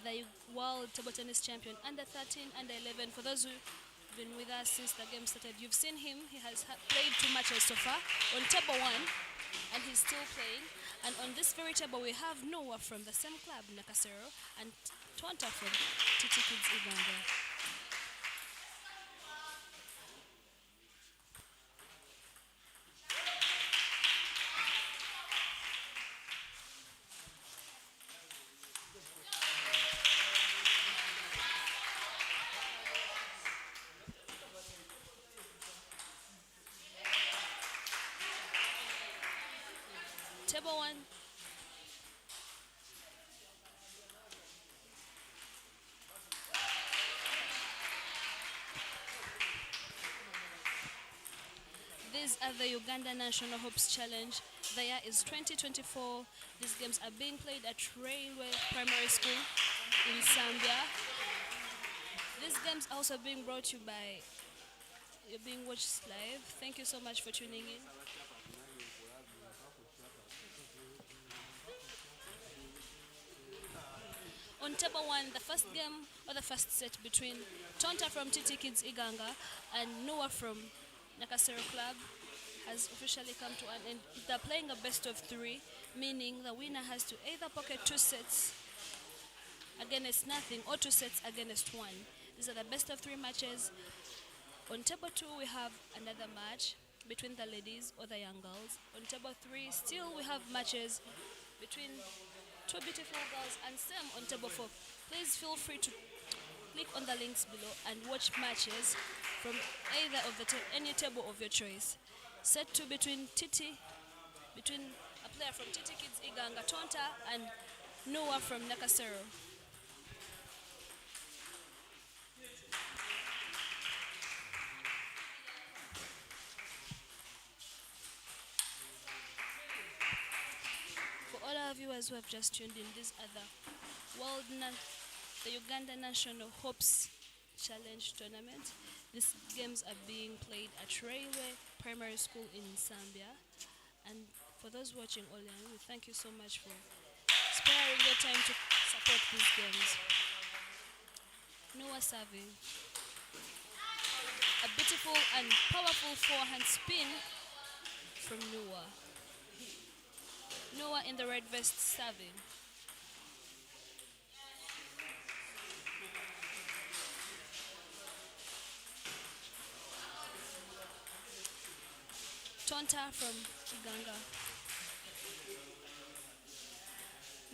Speaker 3: the world table tennis champion, under 13, under 11. For those who've been with us since the game started, you've seen him. He has played 2 matches so far on table 1, and he's still playing. And on this very table we have Noah from the same club, Nakasero, and Twanta from Titi Kids Uganda. Table 1. These are the Uganda National Hopes Challenge. The year is 2024. These games are being played at Railway Primary School in Zambia. These games are also being brought to you by, you're being watched live. Thank you so much for tuning in. On table 1, the first game or the first set between Tonta from Titi Kids Iganga and Noah from Nakasero Club has officially come to an end. They're playing a best of three, meaning the winner has to either pocket two sets against nothing or two sets against one. These are the best of three matches. On table two, we have another match between the ladies or the young girls. On table three, still we have matches between two beautiful girls, and same on table four. Please feel free to click on the links below and watch matches from either of the any table of your choice. Set two between a player from Titi Kids Iganga Tonta and Noah from Nakasero. For all our viewers who have just tuned in, these are the Uganda National Hopes Challenge Tournament. These games are being played at Railway Primary School in Zambia. And for those watching online, we thank you so much for sparing your time to support these games. Noah serving. A beautiful and powerful forehand spin from Noah. Noah in the red vest serving. Tonta from Uganda.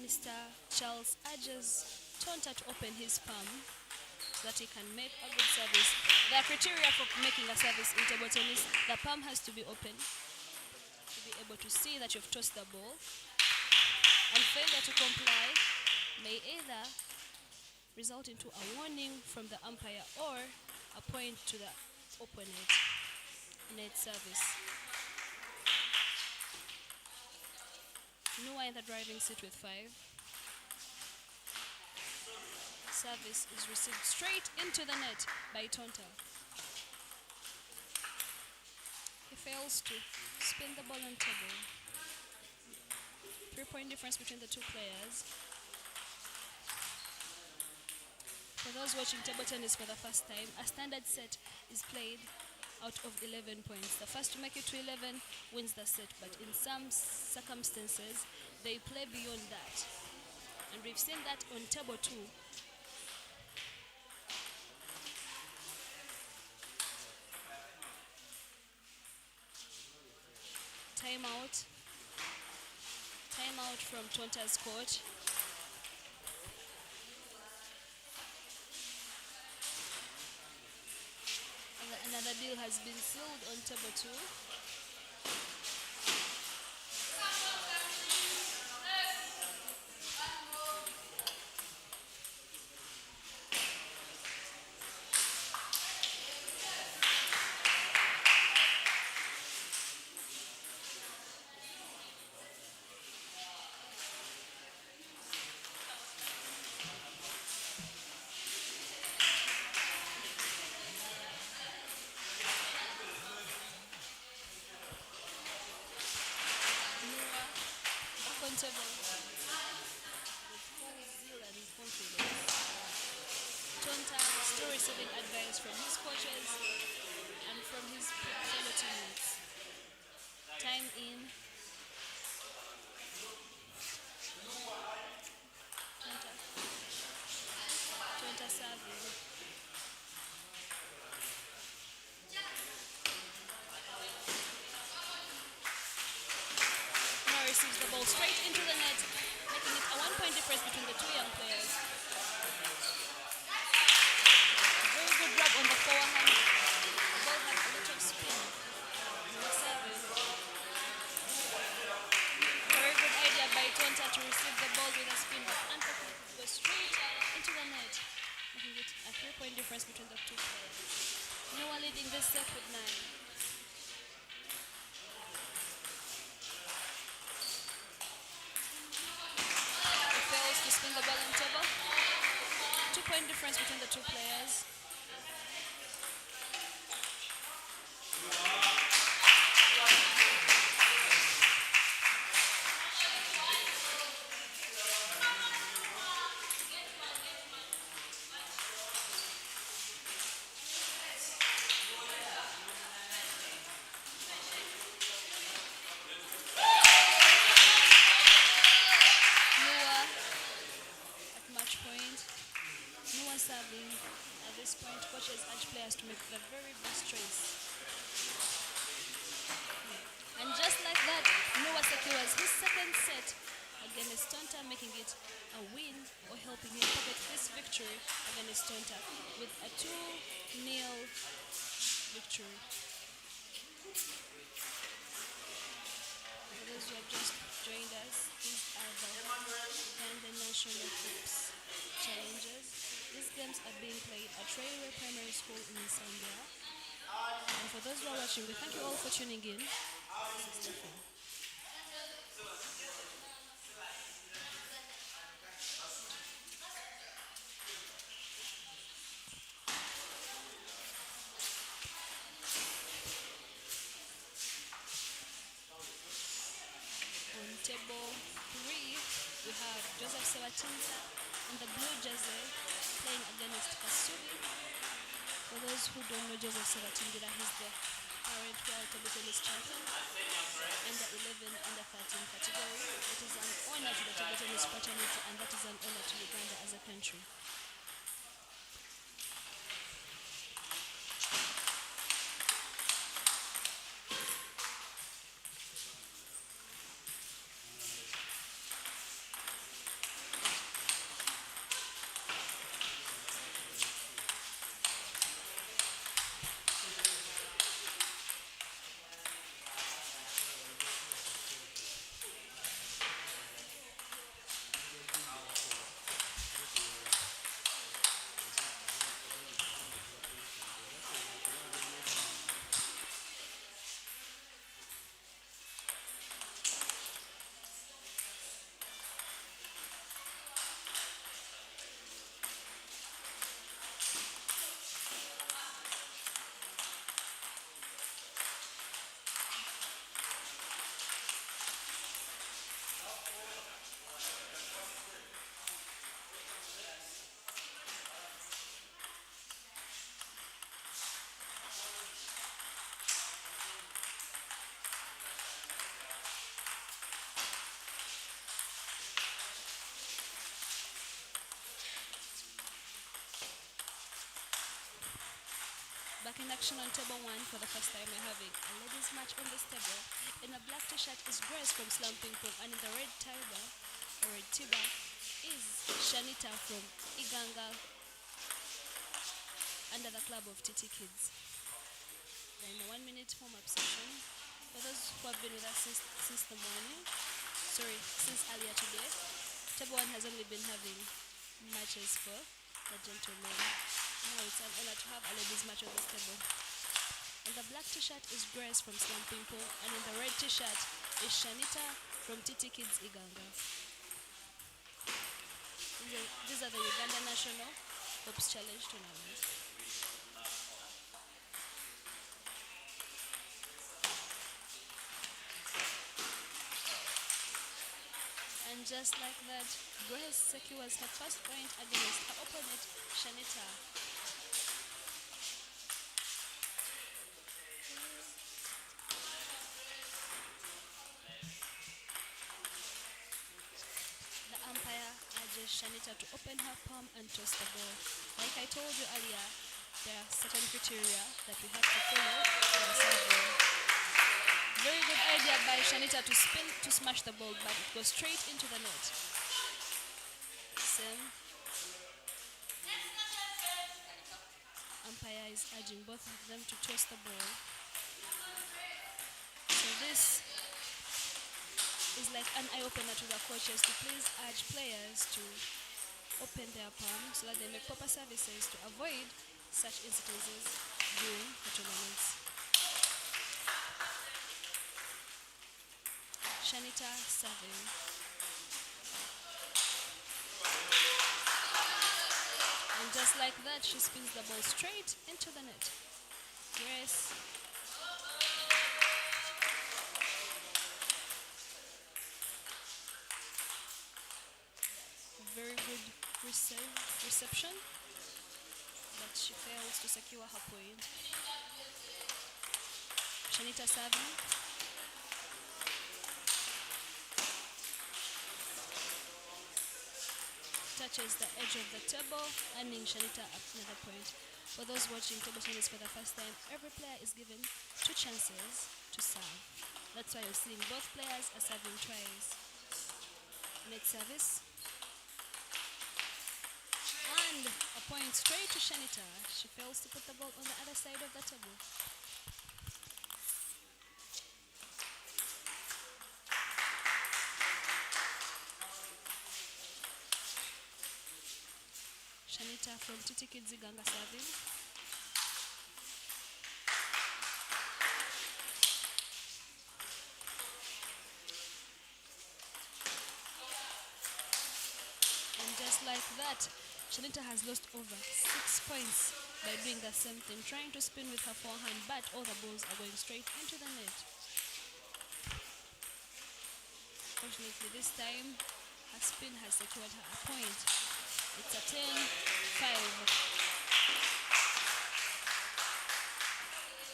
Speaker 3: Mr. Charles urges Tonta to open his palm so that he can make a good service. The criteria for making a service in table tennis, the palm has to be open to be able to see that you've tossed the ball, and failure to comply may either result into a warning from the umpire or a point to the opponent in its service. Noah in the driving seat with 5. Service is received straight into the net by Tonta. He fails to spin the ball on table. 3-point difference between the two players. For those watching table tennis for the first time, a standard set is played out of 11 points. The first to make it to 11 wins the set, but in some circumstances, they play beyond that. And we've seen that on table 2. Timeout. Timeout from Tonta's coach. Another deal has been sealed on table 2. Table with full zeal and confidence. Tonta still receiving advice from his coaches and from his fellow teammates. Time in. Tonta serving. Receives the ball straight into the net, making it a 1-point difference between the two young players. Very good grab on the forehand. The ball had a lot of spin. Very good idea by Tonta to receive the ball with a spin, but unfortunately it goes straight into the net, making it a 3-point difference between the two players. Noah leading this set with 9. To spin the ball on table. 2-point difference between the two players. players to make the very best choice. And just like that, Noah secures his second set against Tonta, making it a win or helping him pocket this victory against Tonta with a 2-0 victory. For those who have just joined us, these are the Uganda National Hoops Challenges. These games are being played at Railway Primary School in Zambia. And for those who are watching, we thank you all for tuning in. This is Stefan. On table 3, we have Joseph Sebatinza in the blue jersey playing against Kasubi. For those who don't know Joseph Sebatinza, he's the current world table tennis champion under 11, under 13 category. It is an honor to the table tennis fraternity, and that is an honor to Uganda as a country. Back in action on table 1 for the first time, we're having a ladies match on this table. In a black t-shirt is Grace from Slam Ping Pong, and in the red tiba is Shanita from Iganga under the club of TT Kids. Then a 1-minute warm-up session. For those who have been with us since earlier today, table 1 has only been having matches for the gentlemen. Now it's an honor to have a ladies match on this table. In the black t-shirt is Grace from Slam Ping Pong, and in the red t-shirt is Shanita from TT Kids Iganga. These are the Uganda National Hopes Challenge tournaments. And just like that, Grace secures her first point against her opponent, Shanita. The umpire urges Shanita to open her palm and toss the ball. Like I told you earlier, there are certain criteria that we have to follow for the serve ball. Very good idea by Shanita to spin to smash the ball, but it goes straight into the net. Same. Umpire is urging both of them to toss the ball. So this is like an eye-opener to the coaches to please urge players to open their palm so that they make proper services to avoid such incidences during the tournaments. Shanita serving. And just like that, she spins the ball straight into the net. Grace. Very good reception, but she fails to secure her point. Shanita serving. touches the edge of the table, earning Shanita another point. For those watching table tennis for the first time, every player is given 2 chances to serve. That's why you're seeing both players are serving twice. Net service. And a point straight to Shanita. She fails to put the ball on the other side of the table. Shanita from TT Kids Uganda serving. And just like that, Shanita has lost over 6 points by doing the same thing, trying to spin with her forehand, but all the balls are going straight into the net. Fortunately, this time, her spin has secured her a point. It's a 10-5.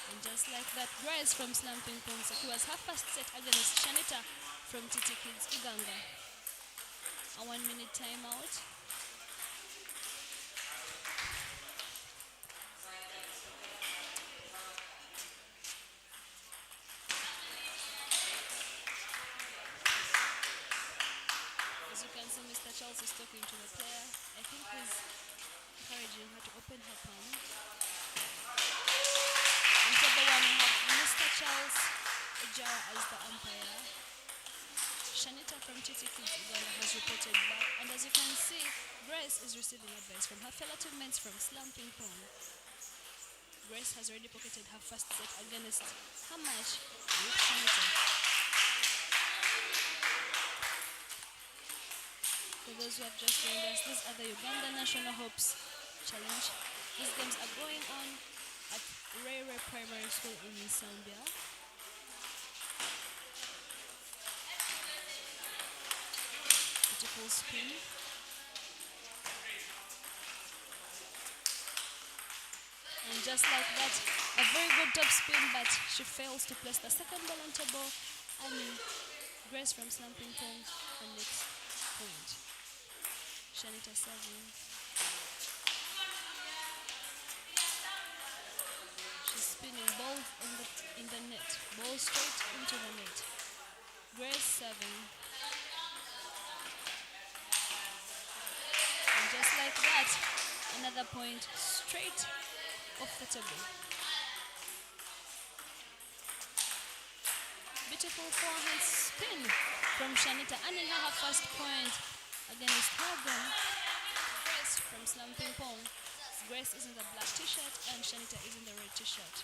Speaker 3: And just like that, Grace from Slam Ping Pong secures her first set against Shanita from TT Kids Uganda. A 1-minute timeout. As you can see, Mr. Charles is talking to the player. I think he's encouraging her to open her palm. On table 1, we have Mr. Charles Ejara as the umpire. Shanita from TT Kids Uganda has reported back, and as you can see, Grace is receiving advice from her fellow teammates from Slam Ping Pong. Grace has already pocketed her first set against her match with Shanita. For those who have just joined us, these are the Uganda National Hopes Challenge. These games are going on at Rere Primary School in Zambia. Beautiful spin. And just like that, a very good top spin, but she fails to place the second ball on table, and Grace from Slam Ping Pong the next point. Shanita serving. She's spinning balls in the net, ball straight into the net. Grace serving. And just like that, another point straight off the table. Beautiful forehand spin from Shanita, earning her first point against her girl, Grace from Slam Ping Pong. Grace is in the black t-shirt and Shanita is in the red t-shirt.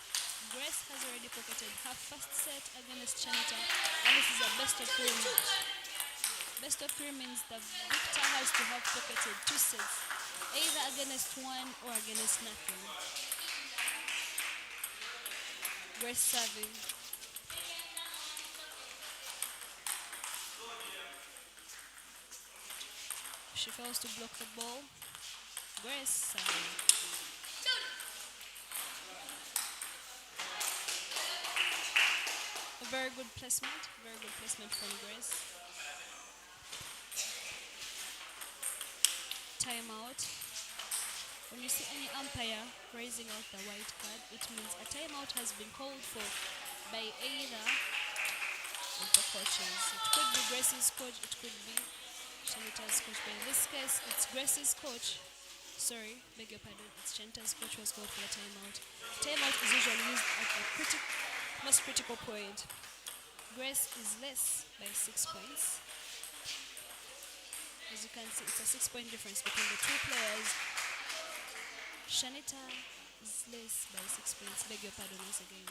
Speaker 3: Grace has already pocketed her first set against Shanita, and this is a best of 3 match. Best of 3 means the victor has to have pocketed 2 sets, either against one or against nothing. Grace serving. She fails to block the ball. Grace serving. A very good placement from Grace. Timeout. When you see any umpire raising out the white card, it means a timeout has been called for by either of the coaches. It could be Grace's coach, it could be Shanita's coach, but in this case, it's Grace's coach. Sorry, beg your pardon, it's Shanita's coach who was called for the timeout. Timeout is usually used at the most critical point. Grace is less by 6 points. As you can see, it's a 6-point difference between the 2 players. Shanita is less by 6 points. Beg your pardon once again.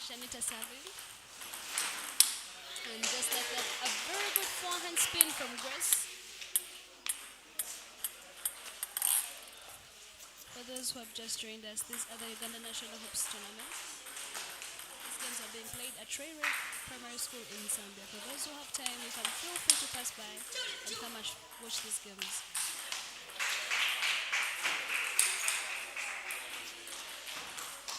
Speaker 3: Shanita serving. And just like that, a very good forehand spin from Grace. those who have just joined us, these are the Uganda National Hoops Tournament. These games are being played at Traore Primary School in Zambia. For those who have time, you can feel free to pass by and come and watch these games.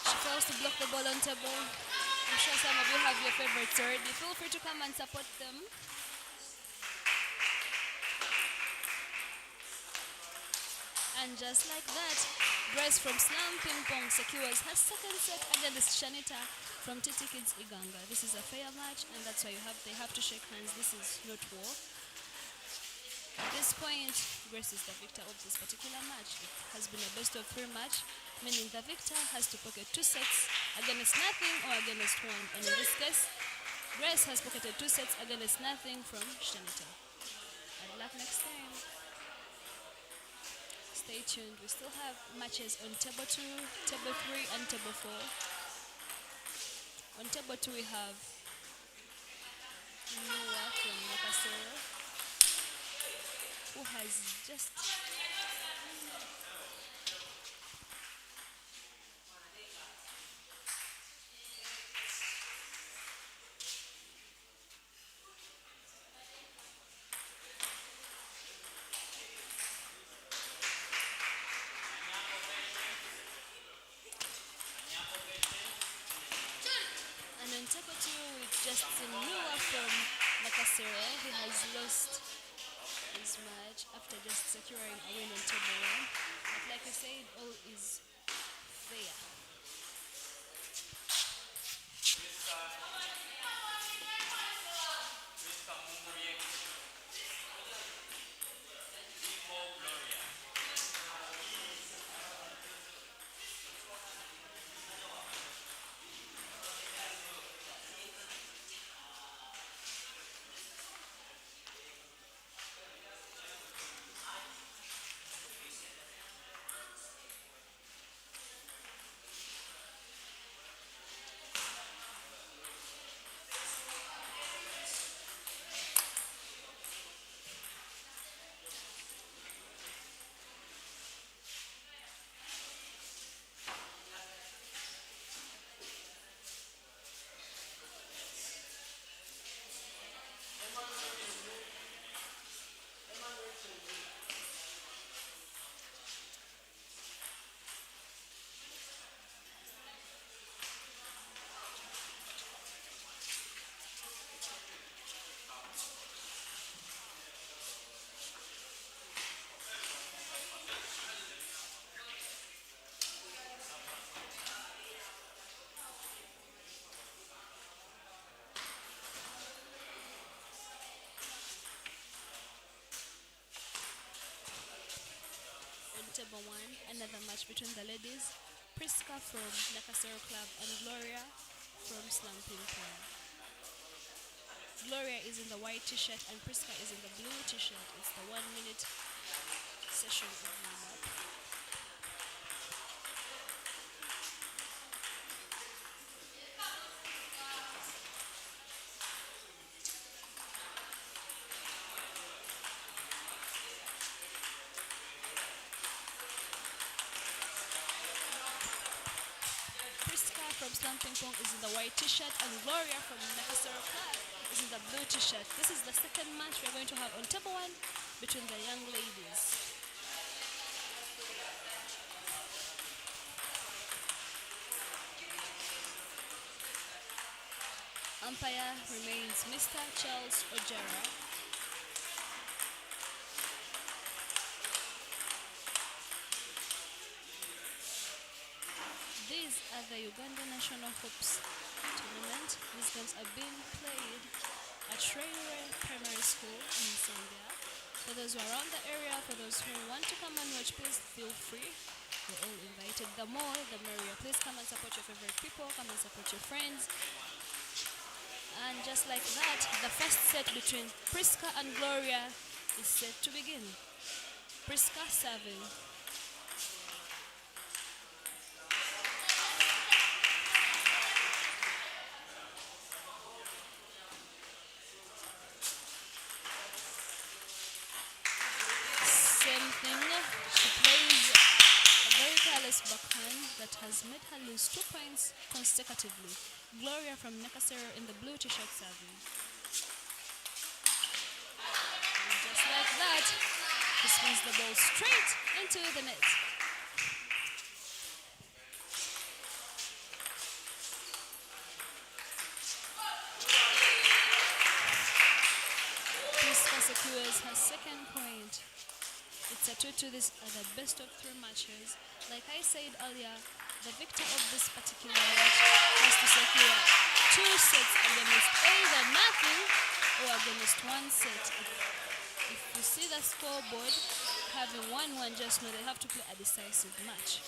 Speaker 3: She fails to block the ball on table. I'm sure some of you have your favorites already. Feel free to come and support them. And just like that, Grace from Slam Ping Pong secures her second set against Shanita from Titi Kids Uganda. This is a fair match, and that's why they have to shake hands. This is not war. At this point, Grace is the victor of this particular match. It has been a best of 3 match, meaning the victor has to pocket 2 sets against nothing or against 1. And in this case, Grace has pocketed 2 sets against nothing from Shanita. Good luck next time. Stay tuned. We still have matches on table 2, table 3, and table 4. On table 2, we have Noah from Nakasero, who has just and on table 2 with Justin Noah from Nakasero. He has lost his match after just securing a win on table 1. But like I said, all is fair. Table 1, another match between the ladies, Priska from Nakasero Club and Gloria from Slam Ping Pong. Gloria is in the white t-shirt and Priska is in the blue t-shirt. It's the 1-minute session of warm-up. From Slam Ping Pong is in the white t-shirt and Gloria from Nakasero Club is in the blue t-shirt. This is the second match we're going to have on table 1 between the young ladies. Umpire remains Mr. Charles Ojara. These are the Uganda National Hoops Tournament. These games are being played at Traore Primary School in Zambia. For those who are around the area, for those who want to come and watch, please feel free. You're all invited. The more, the merrier. Please come and support your favorite people. Come and support your friends. And just like that, the first set between Priska and Gloria is set to begin. Priska serving. glorious backhand that has made her lose 2 points consecutively. Gloria from Nakasero in the blue t-shirt serving. And just like that, she swings the ball straight into the net. Priska secures her second point. It's a 2-2. These are the best of 3 matches. Like I said earlier, the victor of this particular match has to secure 2 sets against either nothing or against 1 set. If you see the scoreboard having 1-1, just know they have to play a decisive match.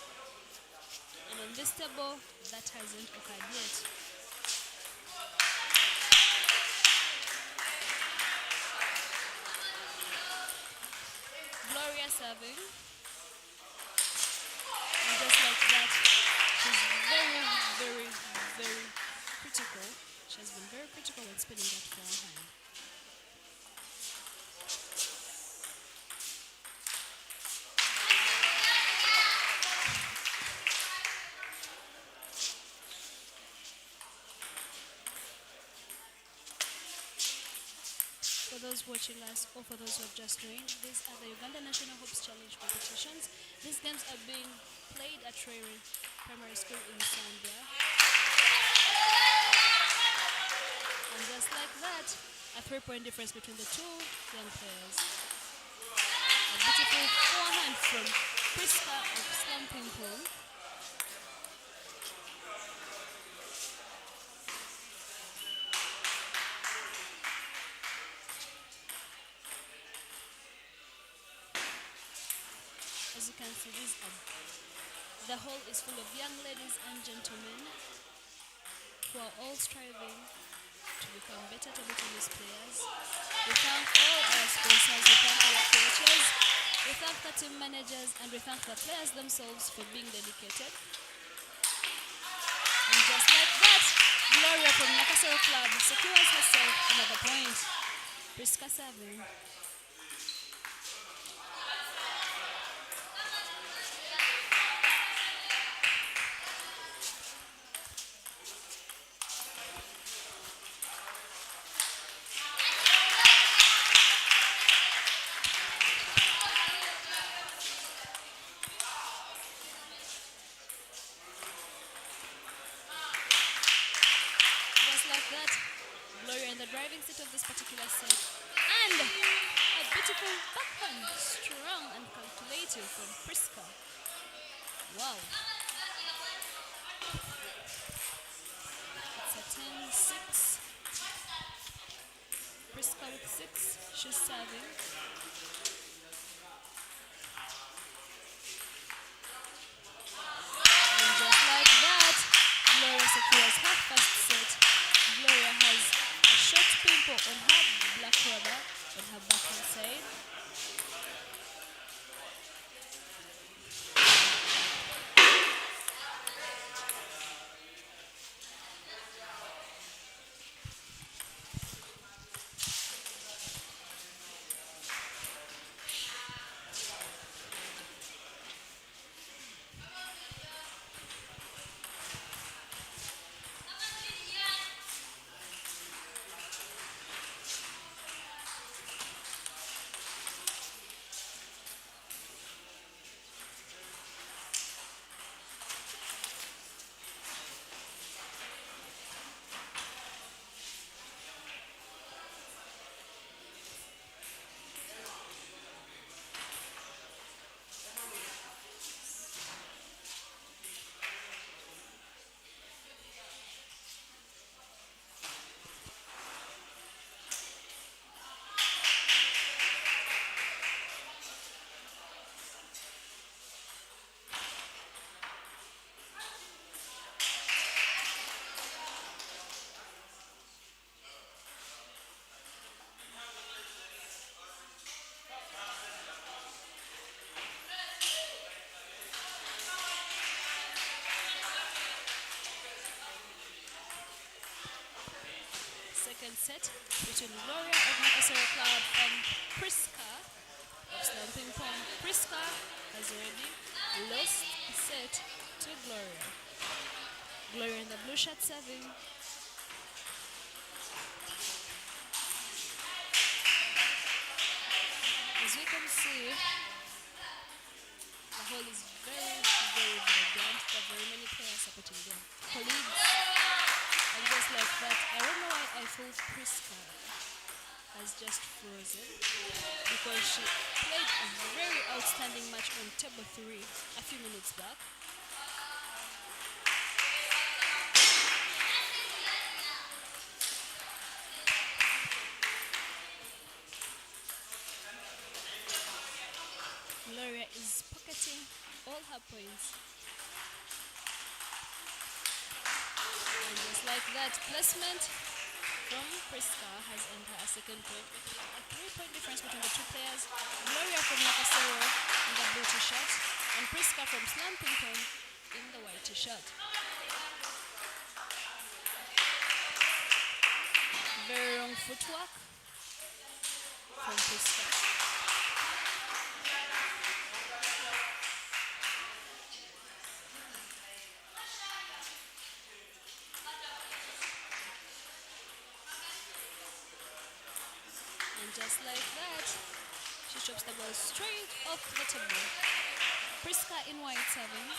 Speaker 3: And on this table, that hasn't occurred yet. Gloria serving. And just like that, she's very, very, very critical. She has been very critical when spinning that forehand. For those watching us or for those who have just joined, these are the Uganda National Hopes Challenge competitions. These games are being played at Rere Primary School in Zambia. And just like that, a 3-point difference between the 2 young players. A beautiful forehand from Priska of Slumping Pool. As you can see, the hall is full of young ladies and gentlemen who are all striving to become better table tennis players. We thank all our sponsors, we thank our coaches, we thank the team managers, and we thank the players themselves for being dedicated. And just like that, Gloria from Nakasero Club secures herself another point. Priska serving. Like that, Gloria in the driving seat of this particular set, and a beautiful backhand, strong and calculative from Priska. Wow. It's a 10-6. Priska with 6. She's serving. And just like that, Gloria secures her first set. Gloria has a short pimple on her black rubber on her backhand side. Second set between Gloria of Nakasero Club and Priska of Slumping Pond. Priska has already lost set to Gloria. Gloria in the blue shirt serving. As we can see, the hall is very, very vibrant. There are very many players supporting their colleagues. And just like that, I don't know why I thought Priska has just frozen because she played a very outstanding match on table 3 a few minutes back. Gloria is pocketing all her points. And just like that, placement from Priska has earned her a second point, making it a 3-point difference between the two players. Gloria from Nakasero in the blue t-shirt and Priska from Slampington in the white t-shirt. Very wrong footwork from Priska. And just like that, she chops the ball straight off the table. Priska in white serving.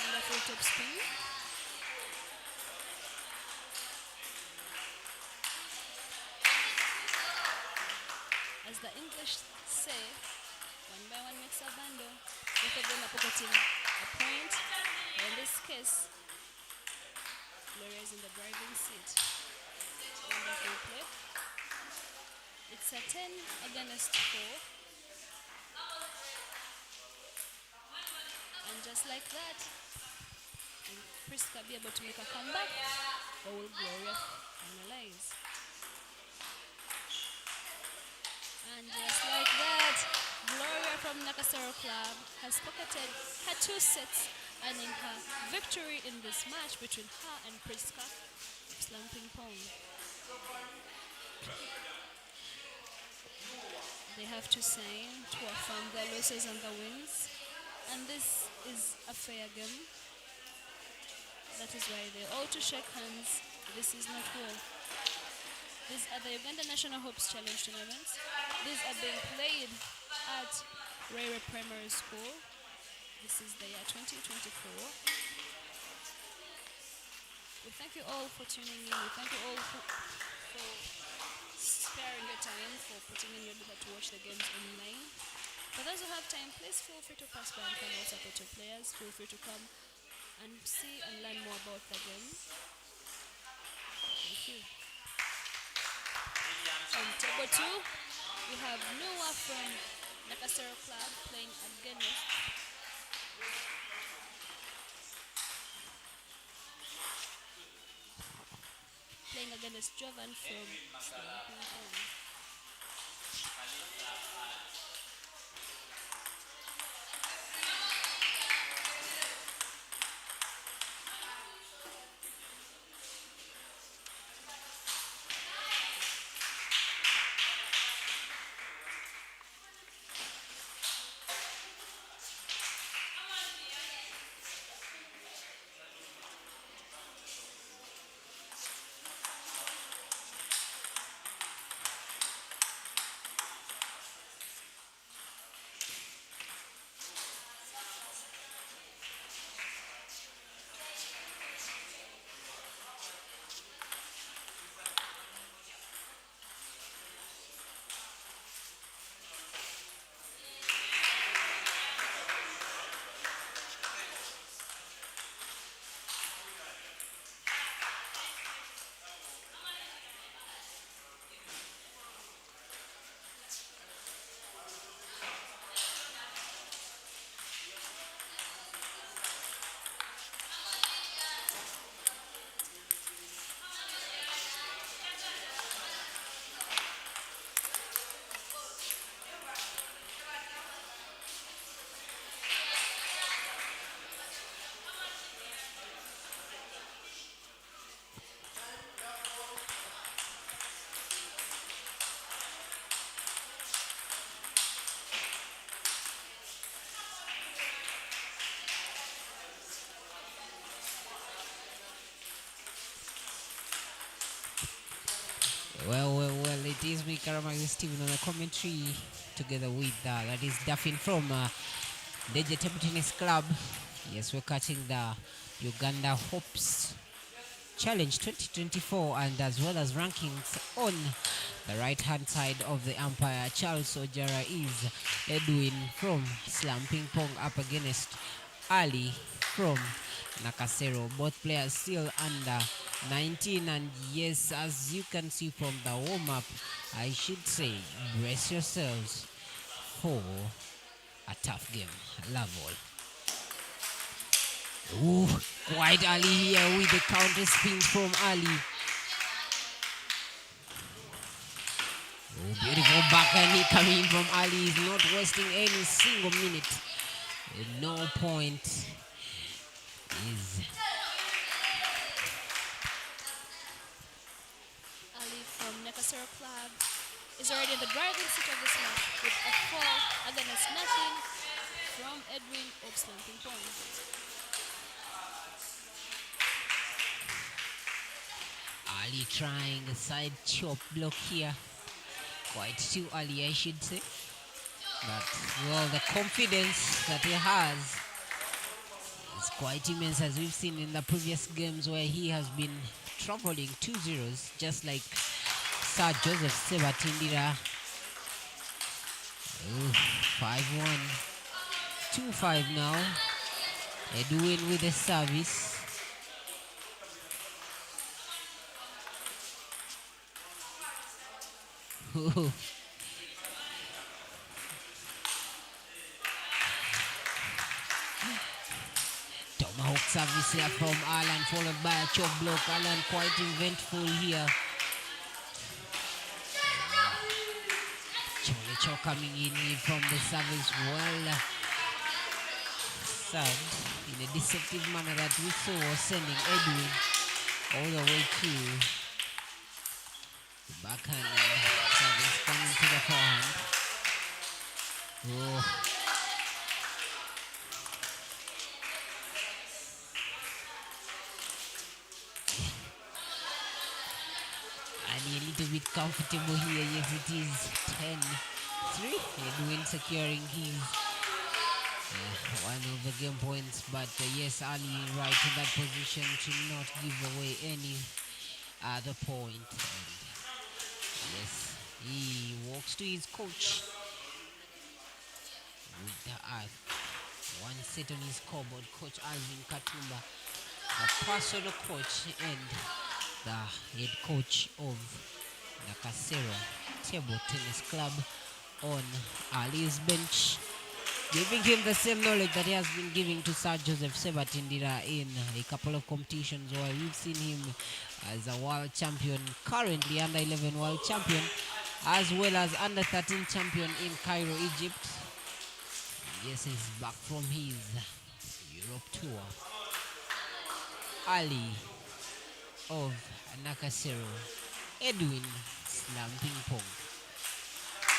Speaker 3: Wonderful top spin. As the English say, one by one makes a bundle. Both of them are pocketing a point. In this case, Gloria is in the driving seat. Wonderful play. It's a 10 against 4. And just like that, will Priska be able to make a comeback, or will Gloria finalize? And just like that, Gloria from Nakasero Club has pocketed her 2 sets, earning her victory in this match between her and Priska of Slumping Pong. They have to sign to affirm their losses and their wins, and this is a fair game. That is why they all to shake hands. This is not war. These are the Uganda National Hopes Challenge tournaments. These are being played at Rere Primary School. This is the year 2024. We thank you all for tuning in. We thank you all for sparing your time, for putting in your data to watch the games online. For those who have time, please feel free to pass by and come and support your players. Feel free to come and see and learn more about the game. Thank you. On table 2, we have Noah from Nakasero Club playing against Jovan from Slamping Pong.
Speaker 2: Well, it is me, Karamagi Steven, on the commentary, together with that is Duffin from the Table Tennis Club. Yes, we're catching the Uganda Hopes Challenge 2024, and as well as rankings on the right hand side of the umpire. Charles Ojara is Edwin from Slam Ping Pong up against Ali from Nakasero. Both players still under 19, and yes, as you can see from the warm up, I should say brace yourselves for a tough game. Love all. Ooh, quite early here with the counter spin from Ali. Oh, beautiful backhand coming in from Ali. Is not wasting any single minute. No point is
Speaker 3: Ali from Nekasero Club is already in the driving seat of this match with a 4 against nothing from Edwin of Slumping Pong.
Speaker 2: Ali trying a side chop block here. Quite too early, I should say. But, well, the confidence that he has is quite immense, as we've seen in the previous games where he has been traveling 2-0s, just like Sir Joseph Sebatindira. 5-1. 2-5 now. Edwin with the service. Tomahawk service here from Alan, followed by a chop block. Alan quite eventful here. Chole Cho coming in from the service, well served in a deceptive manner that we saw, sending Edwin all the way to the backhand service coming to the forehand. Oh. And a little bit comfortable here. Yes, it is 10-3. Edwin securing his one of the game points, but yes, Ali right in that position to not give away any other point. And yes, he walks to his coach with the one set on his scoreboard. Coach Alvin Katumba, the personal coach and the head coach of the Casero Table Tennis Club, on Ali's bench, giving him the same knowledge that he has been giving to Sir Joseph Sebatindira in a couple of competitions where we've seen him as a world champion, currently under 11 world champion, as well as under 13 champion in Cairo, Egypt. Yes, he's back from his Europe tour. Ali of Nakasero, Edwin Slam Ping Pong.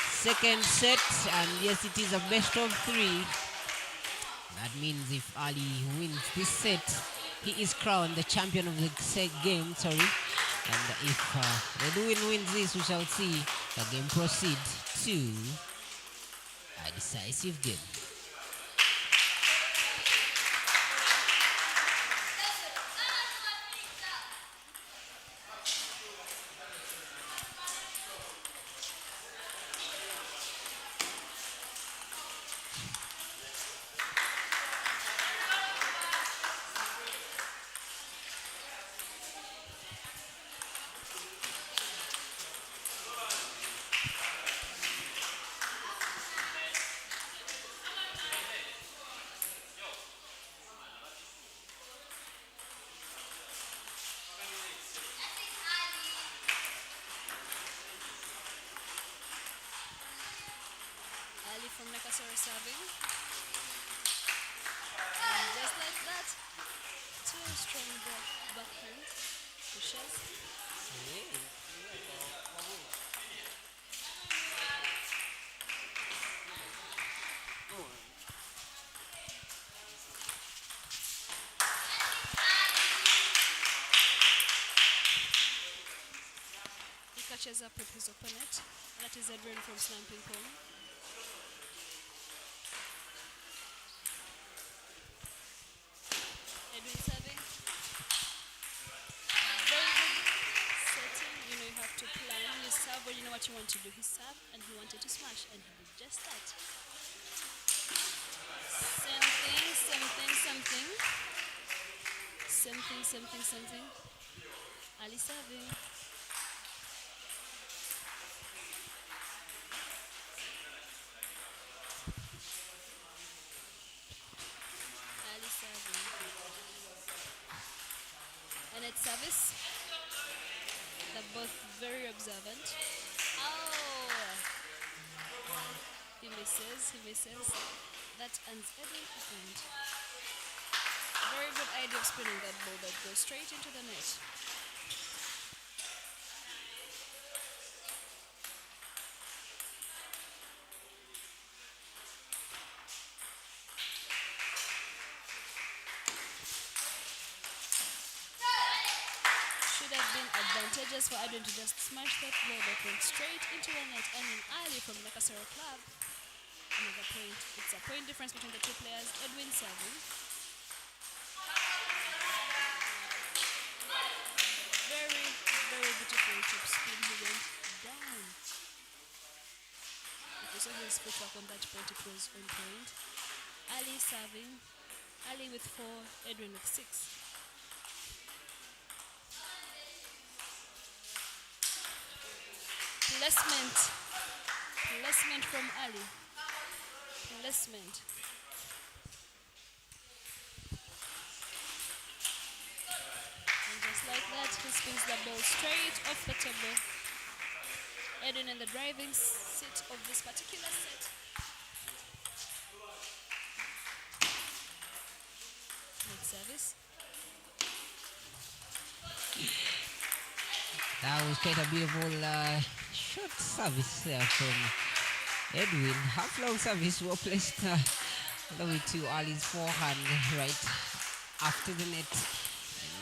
Speaker 2: Second set, and yes, it is a best of 3. That means if Ali wins this set, he is crowned the champion of the game. And if Edwin wins this, we shall see the game proceed to a decisive game.
Speaker 3: Ali from Nekasero serving. And just like that, 2 strong backhand pushes. catches up with his opponent. That is Edwin from Slamping Pong. Edwin serving. Very good setting. You know, you have to plan. You serve when you know what you want to do. He served and he wanted to smash, and he did just that. Same thing, same thing, same thing. Same thing, same thing, same thing. Ali serving. Ali serving. And it's service. They're both very observant. Oh! He misses, he misses. That ends every point. Very good idea of spinning that ball that goes straight into the net. Should have been advantageous for Adrian to just smash that ball that went straight into the net, and an early from Nakasero Club. Another point. It's a point difference between the two players. Edwin serving. Very, very beautiful top spin. He went down. If you saw his footwork on that point, it was on point. Ali serving. Ali with 4, Edwin with 6. Placement from Ali. Placement. And just like that, he spins the ball straight off the table. Edwin in the driving seat of this particular set. Next service.
Speaker 2: That was quite a beautiful short service from Edwin. Half long service was placed all the way to Ali's forehand right after the net.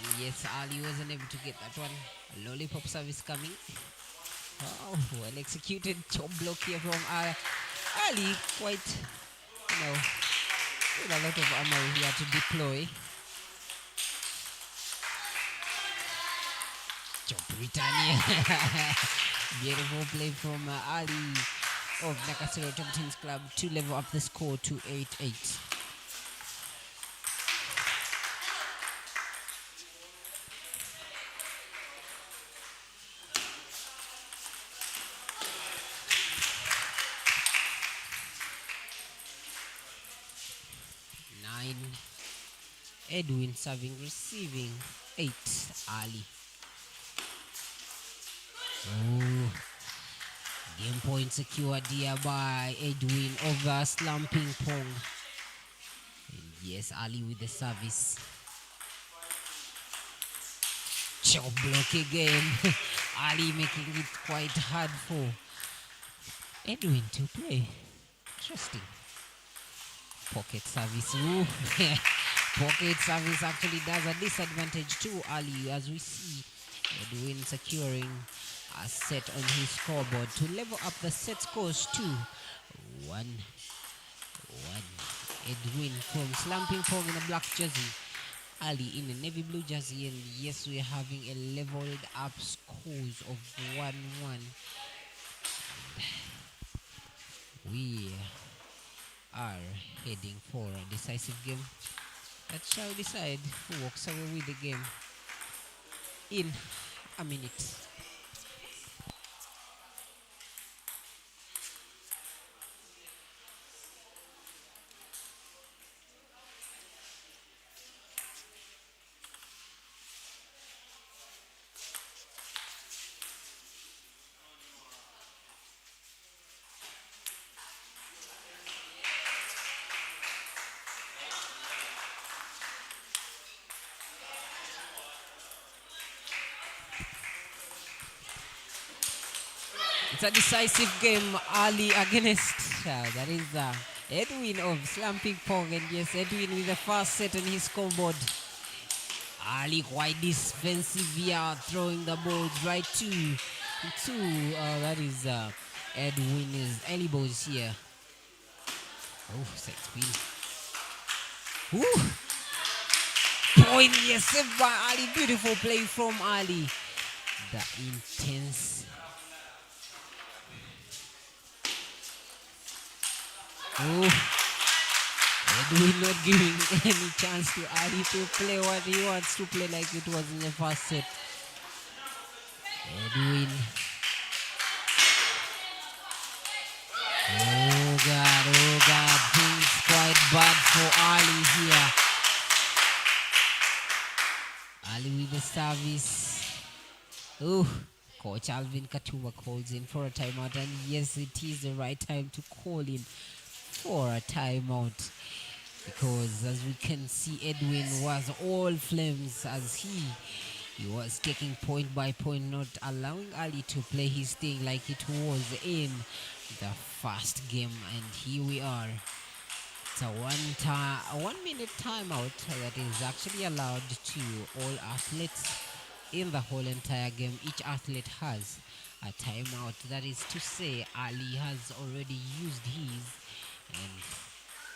Speaker 2: And yes, Ali wasn't able to get that one. A lollipop service coming. Oh, well executed chop block here from Ali. Quite, with a lot of ammo here to deploy. Britannia. Beautiful play from Ali of Nakasero Top Teams Club to level up the score to 8-8. Edwin serving, receiving 8 Ali. Oh, game point secured here by Edwin over Slamping Pong. And yes, Ali with the service. Chop block again. Ali making it quite hard for Edwin to play. Interesting. Pocket service. Ooh. Pocket service actually does a disadvantage to Ali, as we see Edwin securing a set on his scoreboard to level up the set scores to 1-1. Edwin from Slamping Pong in a black jersey, Ali in a navy blue jersey, and yes, we're having a leveled up scores of 1-1. We are heading for a decisive game that shall decide who walks away with the game in a minute. It's a decisive game, Ali against that is Edwin of Slamping Pong, and yes, Edwin with the first set on his scoreboard. Ali quite defensive here, throwing the balls right to two. That is Edwin's elbows here. Oh, set spin. Ooh, point, yes, saved by Ali. Beautiful play from Ali. The intense. Oh, Edwin not giving any chance to Ali to play what he wants to play like it was in the first set. Edwin. Oh God, things quite bad for Ali here. Ali with the service. Oh, Coach Alvin Katuma calls in for a timeout, and yes, it is the right time to call in for a timeout because, as we can see, Edwin was all flames as he was taking point by point, not allowing Ali to play his thing like it was in the first game. And here we are. It's a 1 minute timeout that is actually allowed to all athletes in the whole entire game. Each athlete has a timeout. That is to say, Ali has already used his, and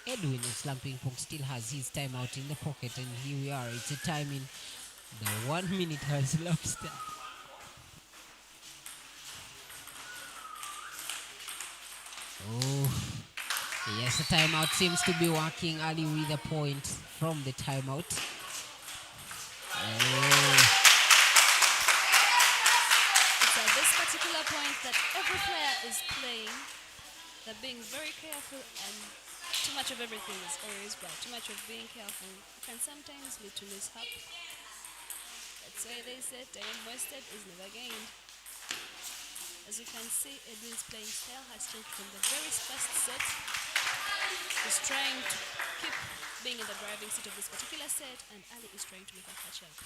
Speaker 2: Edwin of Slumping Pong still has his timeout in the pocket. And here we are. It's a timing. The 1 minute has lapsed. Oh, yes, the timeout seems to be working. Ali with a point from the timeout. Oh,
Speaker 3: It's at this particular point that every player is playing. They're being very careful, and too much of everything is always bad. Too much of being careful can sometimes lead to mishap. That's why they said time wasted is never gained. As you can see, Edwin's playing style has changed from the very first set. He's trying to keep being in the driving seat of this particular set, and Ali is trying to make a catch up.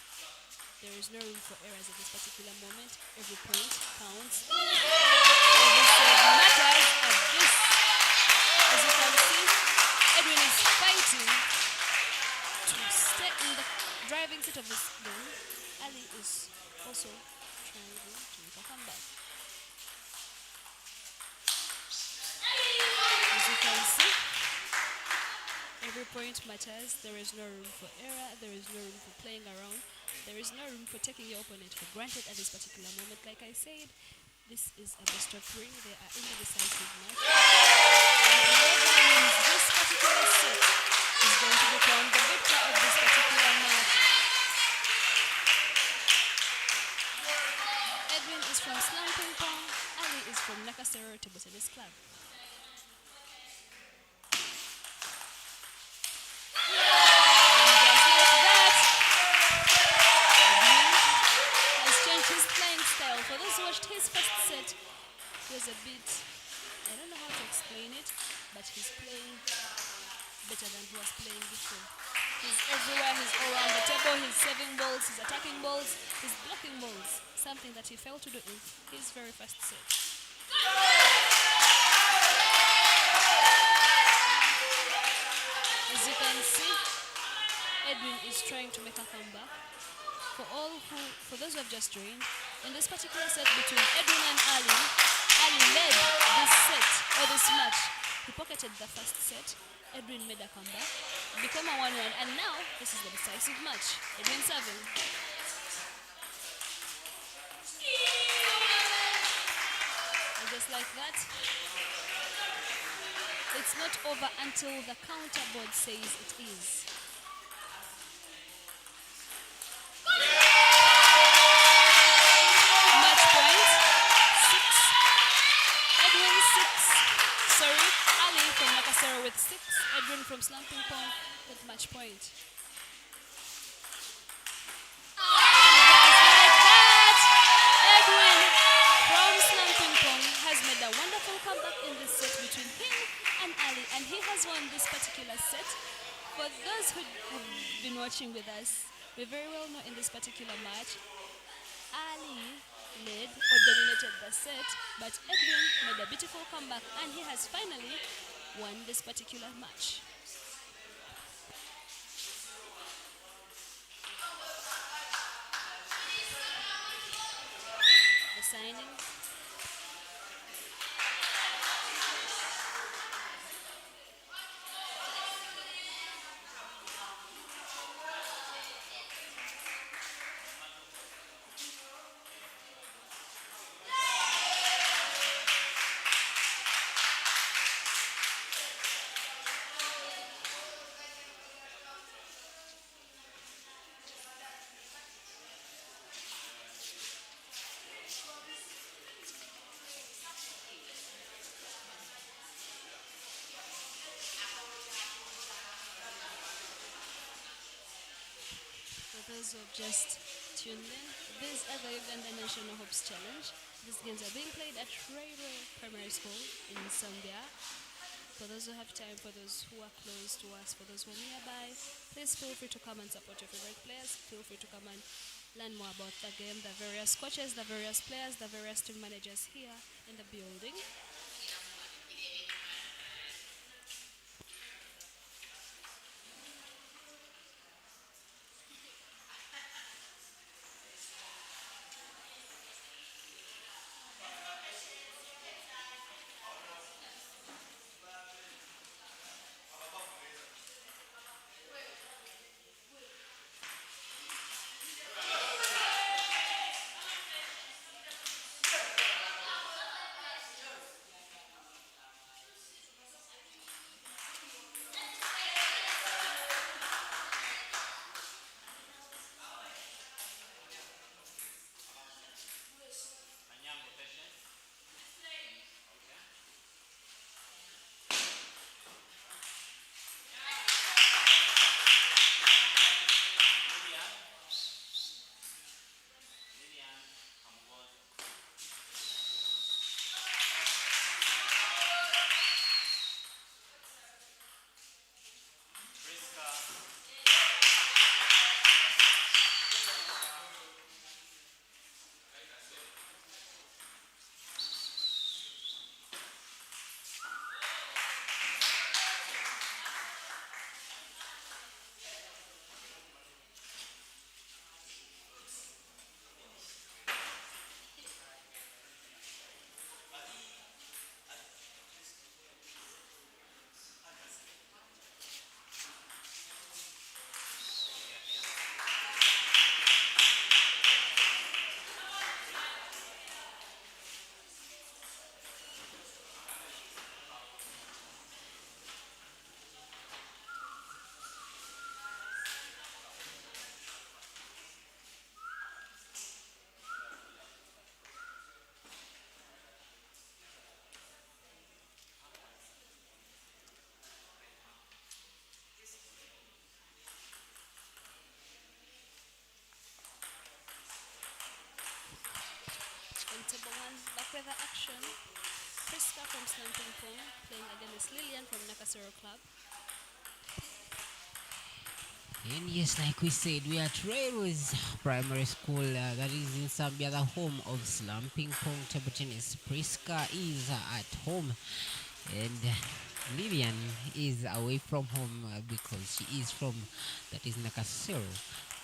Speaker 3: There is no room for errors at this particular moment. Every point counts. Every set matters at this. As you can see, Edwin is fighting to stay in the driving seat of this game. Ali is also trying to make a comeback. As you can see, every point matters. There is no room for error. There is no room for playing around. There is no room for taking your opponent for granted at this particular moment. Like I said, this is a best of three. They are in the decisive match. And whoever wins this particular set is going to become the victor of this particular match. Edwin is from Slumping Pong. Ali is from Nakasero Table Tennis Club. His playing style. For those who watched his first set, he was a bit, I don't know how to explain it, but he's playing better than he was playing before. He's everywhere, he's all around the table, he's serving balls, he's attacking balls, he's blocking balls, something that he failed to do in his very first set. As you can see, Edwin is trying to make a comeback. For those who have just joined, in this particular set between Edwin and Ali, Ali led this set or this match. He pocketed the first set. Edwin made a comeback, become a 1-1, and now this is the decisive match. Edwin serving. And just like that, it's not over until the counter board says it is. With 6, Edwin from Slumping Pong with match point. And just like that, Edwin from Slumping Pong has made a wonderful comeback in this set between him and Ali, and he has won this particular set. For those who have been watching with us, we very well know in this particular match, Ali led or dominated the set, but Edwin made a beautiful comeback, and he has finally won this particular match. The signing. those who have just tuned in, these are the Uganda National Hopes Challenge. These games are being played at Railway Primary School in Zambia. For those who have time, for those who are close to us, for those who are nearby, please feel free to come and support your favorite players. Feel free to come and learn more about the game, the various coaches, the various players, the various team managers here in the building.
Speaker 1: Anyango patient. Okay. Lilian. Lilian. Kamugoza. Priska.
Speaker 3: On table one, back with the action. Priska from Slamping Pong playing against Lillian from Nakasero Club.
Speaker 2: And yes, like we said, we are at Railways Primary School, that is in Zambia, the home of Slamping Pong table tennis. Priska is at home, and Lillian is away from home because she is from, that is Nakasero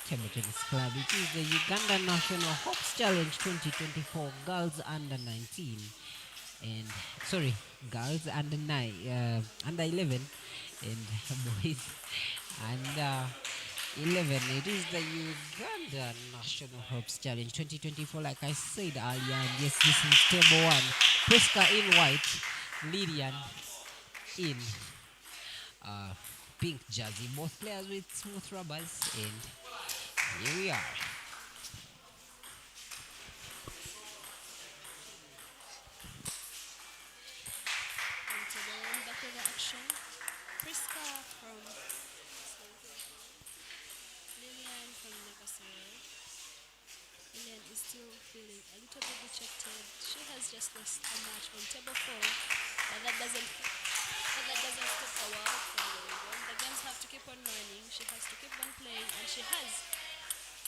Speaker 2: Table Tennis Club. It is the Uganda National Hopes Challenge 2024 Girls Under 19, and sorry, girls under 9, under 11, and boys under 11. It is the Uganda National Hopes Challenge 2024, like I said earlier. And yes, this is table one. Priska in white, Lydian in uh, pink jersey. Both players with smooth rubbers, and here we are.
Speaker 3: On table one, back with the action. Priska from Lillian from Nakasero. Lillian is still feeling a little bit dejected. She has just lost a match on table four, but that doesn't stop the world from going on. The games have to keep on running. She has to keep on playing, and she has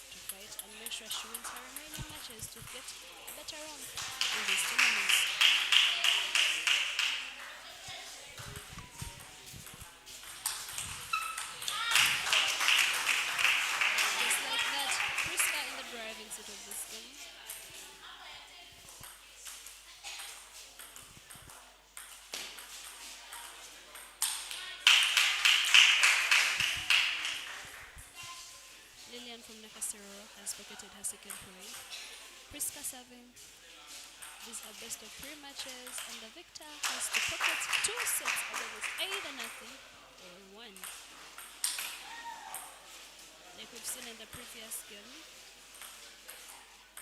Speaker 3: to fight and make sure she wins her remaining matches to get a better run in these tournaments. Just like that, Priska in the driving seat of this game. Lillian from Nakasero has pocketed her second point. Priska serving. These are best of three matches, and the victor has to pocket two sets, although it's either nothing or one. Like we've seen in the previous game,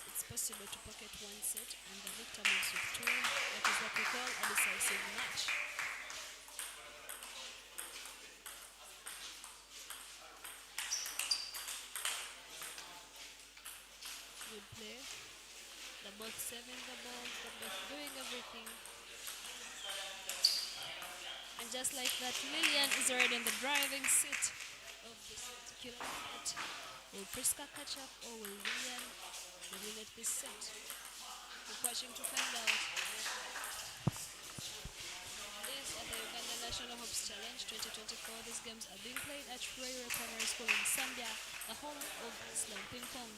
Speaker 3: it's possible to pocket one set, and the victor moves with two. That is what we call a decisive match. both saving the balls, they're both doing everything. And just like that, Lillian is already in the driving seat of this particular fight. Will Priska catch up or will Lillian dominate this set? Keep watching to find out. These are the Uganda National Hopes Challenge 2024. These games are being played at Rwire Primary School in Zambia, the home of Slam Ping Pong.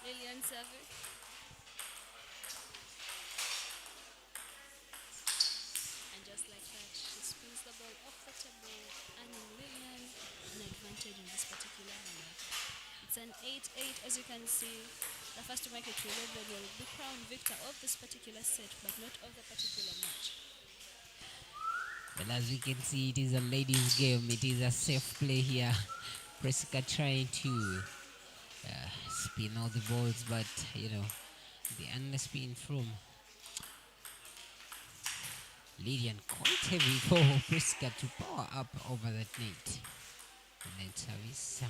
Speaker 3: Lillian serving. And just like that, she spins the ball off the table, earning Lillian an advantage in this particular manner. It's an 8-8 as you can see. The first to make it to 11 will be crowned victor of this particular set, but not of the particular match.
Speaker 2: Well, as we can see, it is a ladies' game. It is a safe play here. Priska trying to spin all the balls, but the underspin from Lydian quite heavy for Priska to power up over that net. And then service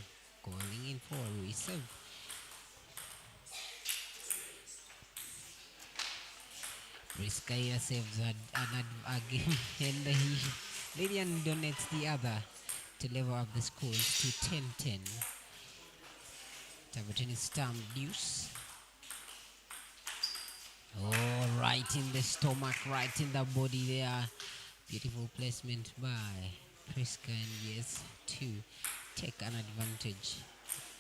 Speaker 2: going in for a reserve. Priska here saves a game and Lydian donates the other to level up the scores to 10-10. Table tennis stamp deuce. Oh, right in the stomach, right in the body there. Beautiful placement by Priska, and yes, to take an advantage.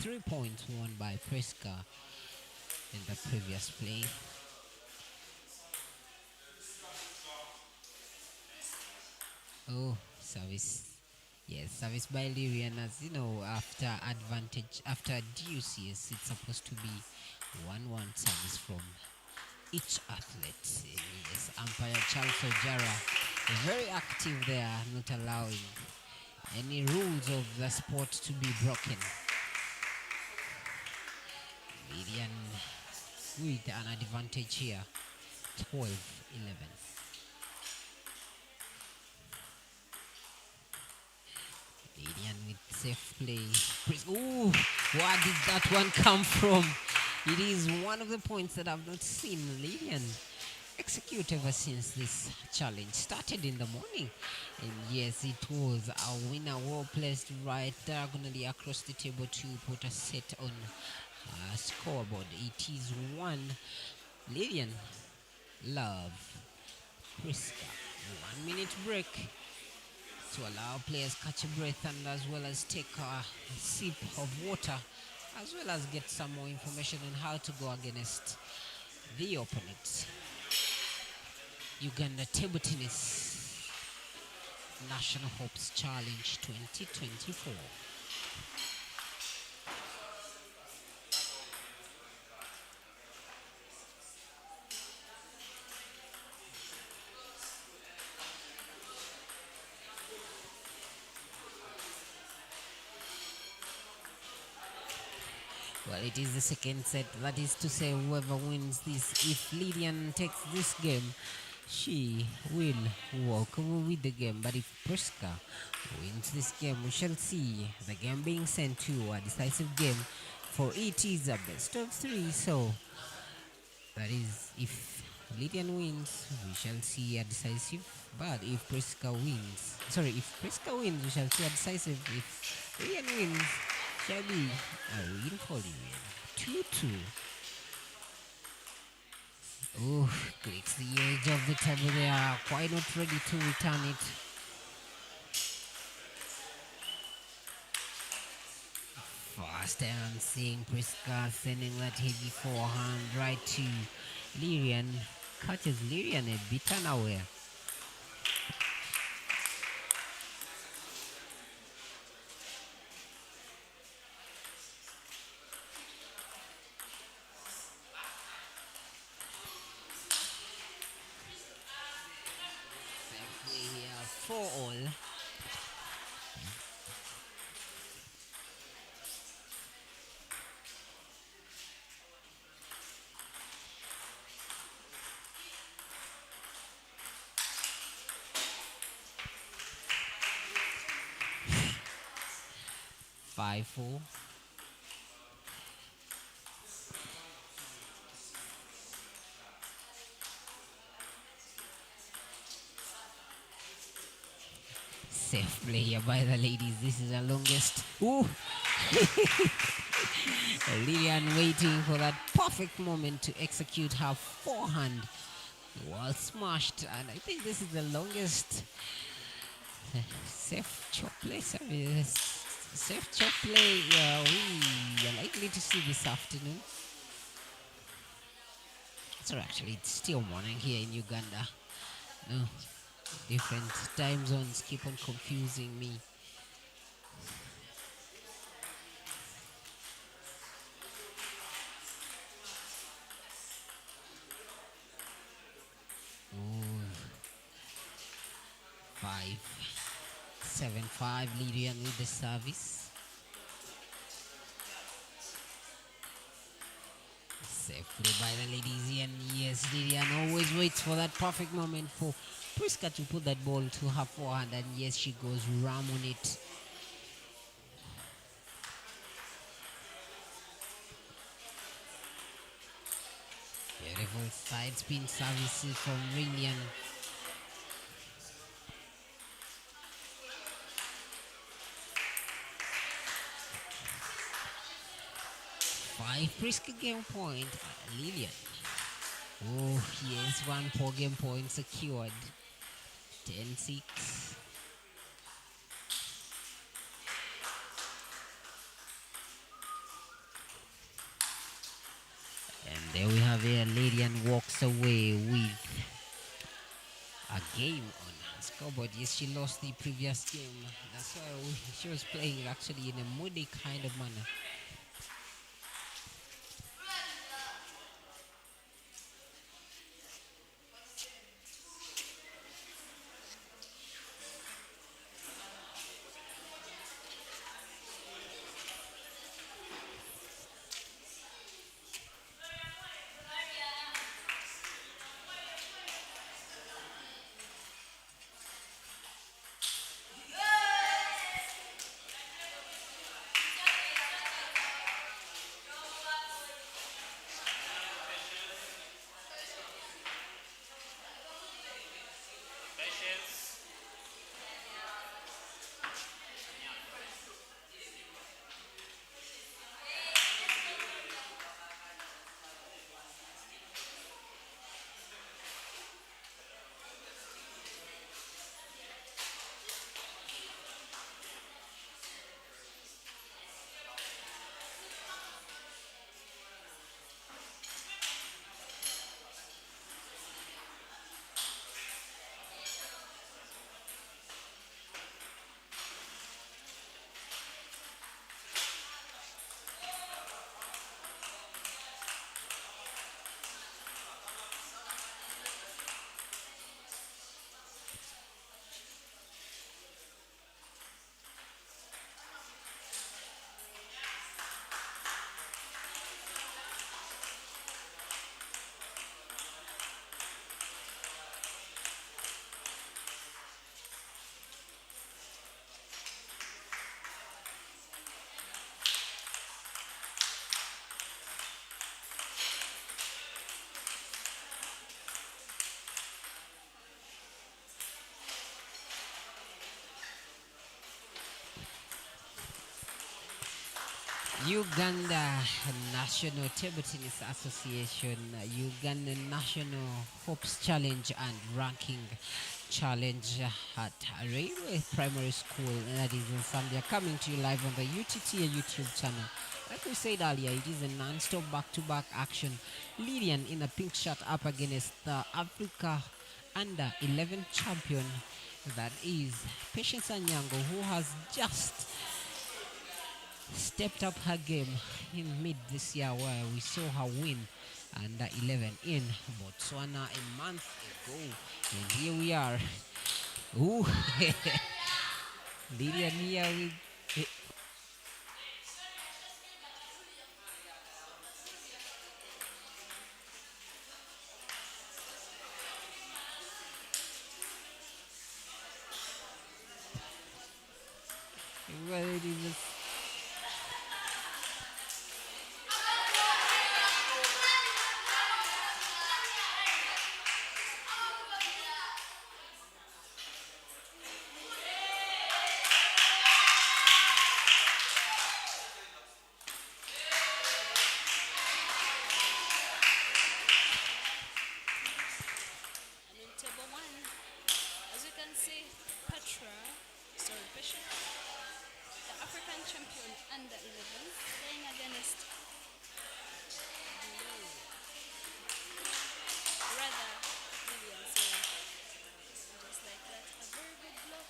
Speaker 2: 3 points won by Priska in the previous play. Oh, service. Yes, service by Lyrian, as you know, after deuce, yes, it's supposed to be 1-1 service from each athlete. Yes, umpire Charles Ojara very active there, not allowing any rules of the sport to be broken. Lydian with an advantage here, 12-11. Lydian with safe play. Ooh, where did that one come from? It is one of the points that I've not seen Lydian execute ever since this challenge started in the morning. And yes, it was a winner, well placed right diagonally across the table to put a set on scoreboard. It is 1 Lydian Love Priska. 1 minute break to allow players catch a breath and as well as take a sip of water, as well as get some more information on how to go against the opponents. Uganda Table Tennis National Hopes Challenge 2024. Well, it is the second set. That is to say, whoever wins this, if Lydian takes this game, she will walk away with the game. But if Priska wins this game, we shall see the game being sent to a decisive game. For it is a best of 3, so that is, if Lydian wins, we shall see a decisive. But if Priska wins, we shall see a decisive. If Lydian wins, shall be a win for Lydian. 2-2. Oh, clicks the edge of the table there. Quite not ready to return it. Fast and seeing Priska sending that heavy forehand right to Lyrian. Catches Lyrian a bit unaware. 5-4. Safe player by the ladies. This is the longest. Ooh! Lillian waiting for that perfect moment to execute her forehand. Was smashed, and I think this is the longest safe chop play service. Safe chop play we are likely to see this afternoon. So actually, it's still morning here in Uganda. No, different time zones keep on confusing me. Oh, 5-7-5 Lydian with the service. Safely by the ladies, and yes, Lydian always waits for that perfect moment for Priska to put that ball to her forehand, and yes, she goes ram on it. Beautiful side spin services from Rindian. 5 Priska game point. Lillian. Oh, yes, 1 4 game point secured. 10-6. And there we have it. Lillian walks away with a game on her scoreboard. Yes, she lost the previous game. That's why she was playing actually in a moody kind of manner.
Speaker 1: Patience.
Speaker 2: Uganda National Table Tennis Association, Uganda National Hopes Challenge and Ranking Challenge at Railway Primary School, that is in Zambia, coming to you live on the UTT YouTube channel. Like we said earlier, it is a non-stop back-to-back action. Lillian in a pink shirt up against the Africa Under 11 champion, that is Patience Anyango, who has just stepped up her game in mid this year, where we saw her win under 11 in Botswana a month ago. And here we are. Ooh, Lillian here with. Well, it is
Speaker 3: Patience, the African champion under 11, playing against rather Lillian. So just like that, a very good block.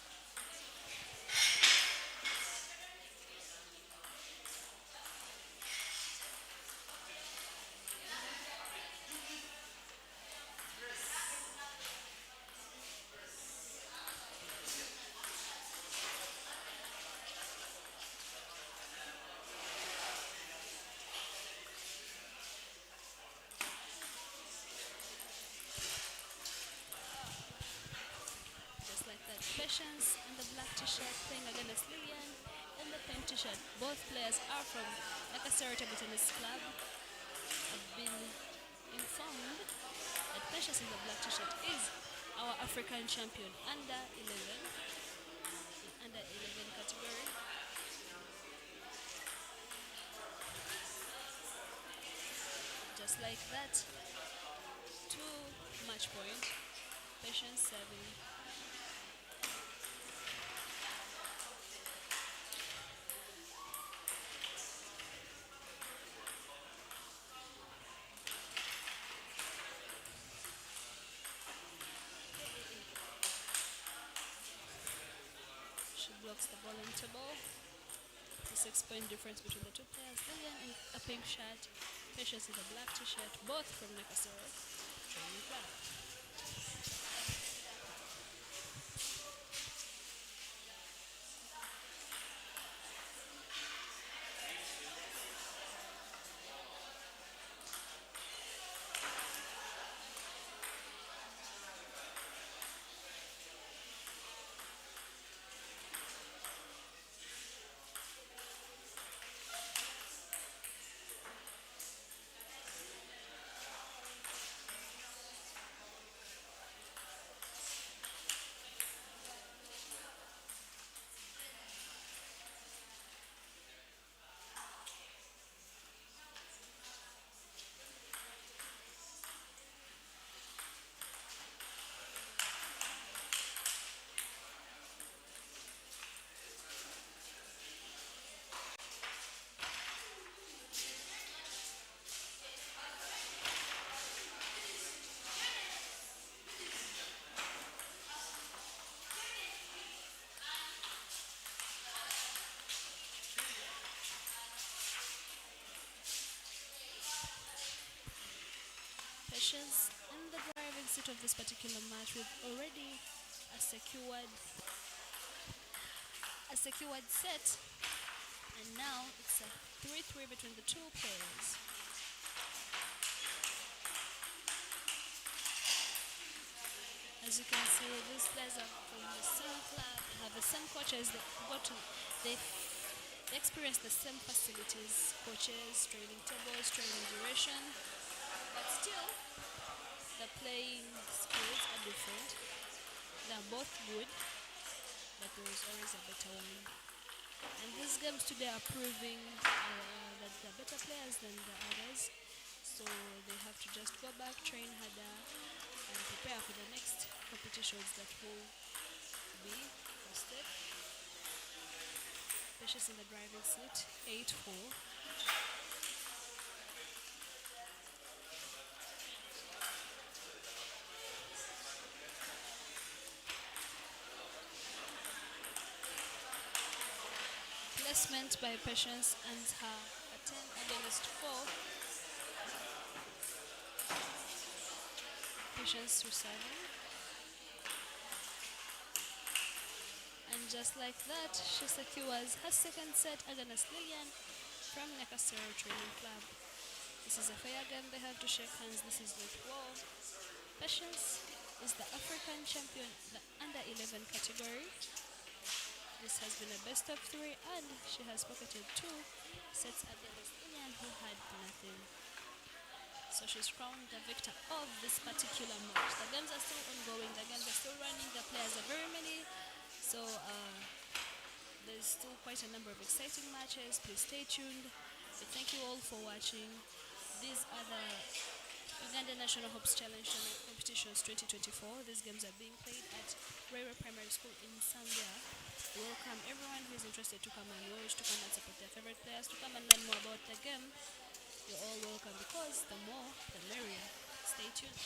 Speaker 3: Just like that. Patience in the black t-shirt playing against Lillian in the pink t-shirt. Both players are from Nakasero Table Tennis Club. I've been informed that Patience in the black t-shirt is our African champion under 11, under 11 category. Just like that, two match point. Patience serving. She blocks the ball into ball. The 6 point difference between the two players. Lillian in a pink shirt, Patience in a black t-shirt, both from Nakasero Training Club. Patience in the driving seat of this particular match with already a secured set, and now it's a 3-3 between the two players. As you can see, these players are from the same club, have the same coaches, they experience the same facilities, coaches, training tables, training duration, but still the playing skills are different. They're both good, but there is always a better one. And these games today are proving that they're better players than the others. So they have to just go back, train harder, and prepare for the next competitions that will be hosted. Patience in the driving seat, 8-4. Placement by Patience and her a 10 against 4. Patience receiving. And just like that, she secures her second set against Lillian from Nakasero Training Club. This is a fair game, they have to shake hands, this is not war. Patience is the African champion, the under 11 category. This has been a best of 3 and she has pocketed 2 sets against Lillian who had nothing. So she's crowned the victor of this particular match. The games are still ongoing, the games are still running, the players are very many. So there's still quite a number of exciting matches. Please stay tuned. We thank you all for watching. These are the Uganda National Hopes Challenge Competitions 2024. These games are being played at Rera Primary School in Zambia. We welcome everyone who is interested to come and watch, to come and support their favorite players, to come and learn more about the game. You're all welcome because the more, the merrier. Stay tuned.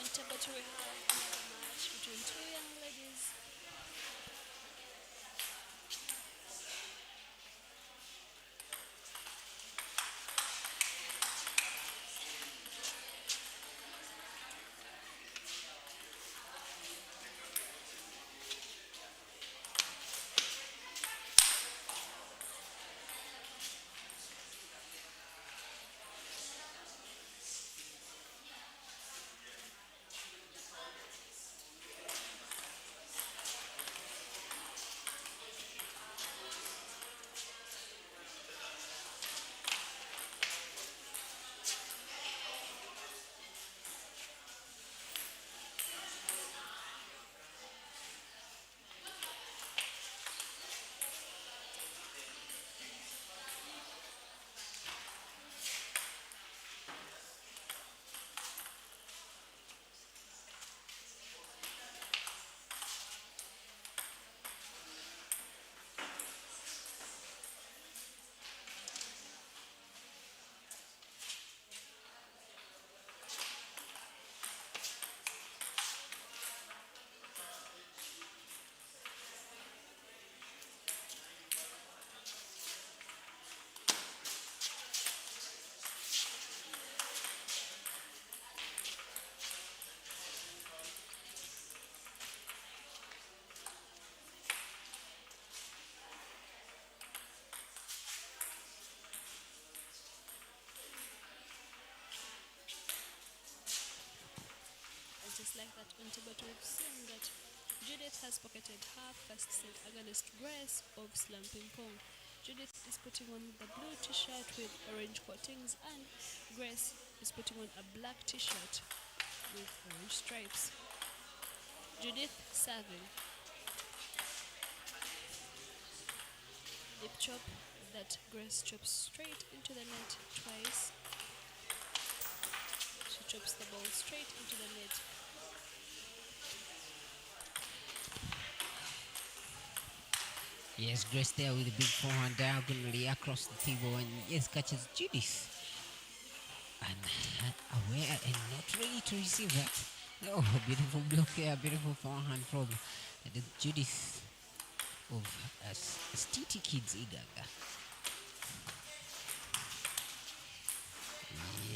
Speaker 3: On table two, we have another match between two young ladies. And just like that, on table two, we've seen that Judith has pocketed her first set against Grace of Slam Ping Pong. Judith is putting on the blue t-shirt with orange coatings, and Grace is putting on a black t-shirt with orange stripes. Judith serving. Deep chop that Grace chops straight into the net twice. She chops the ball straight into the net.
Speaker 2: Yes, Grace there with a big forehand diagonally across the table, and yes, catches Judith. And aware and not ready to receive that. Oh, beautiful block here, beautiful forehand from the Judith of STT Kids Uganda.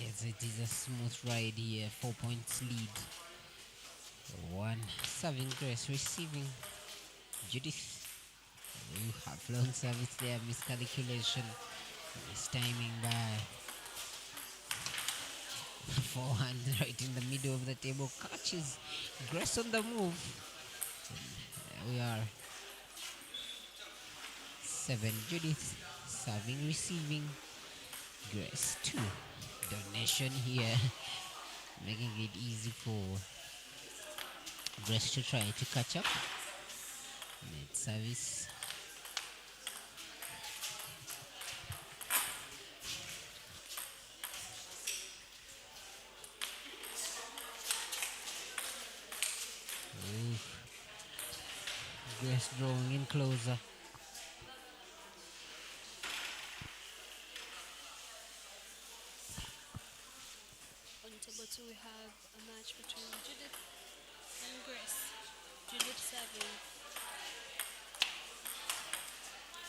Speaker 2: Yes, it is a smooth ride here, 4 points lead. One serving Grace, receiving Judith. Ooh, half long service there, miscalculation, mistiming by forehand right in the middle of the table. Catches Grace on the move. There we are. 7 Judith serving, receiving Grace 2. Donation here, making it easy for Grace to try to catch up. Net service. Ooh, Grace drawing in closer.
Speaker 3: On table 2, we have a match between Judith and Grace. Judith serving,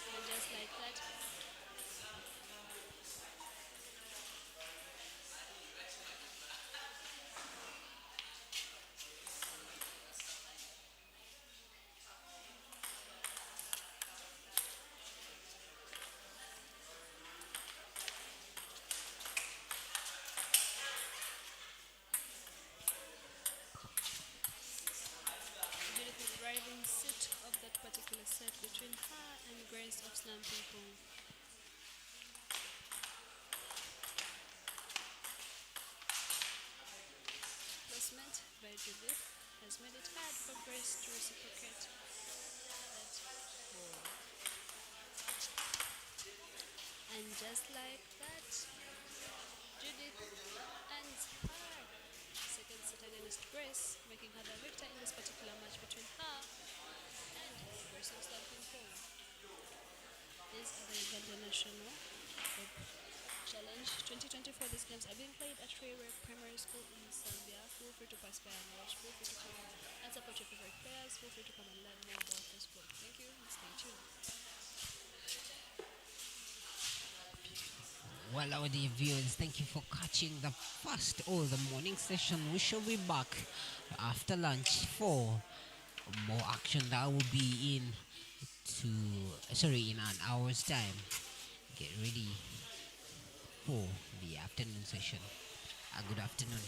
Speaker 3: and just like that, Judith is driving set of that particular set between her and Grace of Slamping Pool. Placement by Judith has made it hard for Grace to reciprocate that ball. And just like that, Judith ends her second set against Grace, making her the victor in this particular match between her and Grace of Slamping Pool. These are the Uganda National Challenge 2024. These games are being played at Rere Primary School in Zambia. Feel free to pass by and watch. Feel free to come and support your favorite players. Feel free to come and learn more about the sport. Thank you and stay tuned.
Speaker 2: Well, our dear viewers, thank you for catching the first or the morning session. We shall be back after lunch for more action that will be in an hour's time. Get ready for the afternoon session. Good afternoon.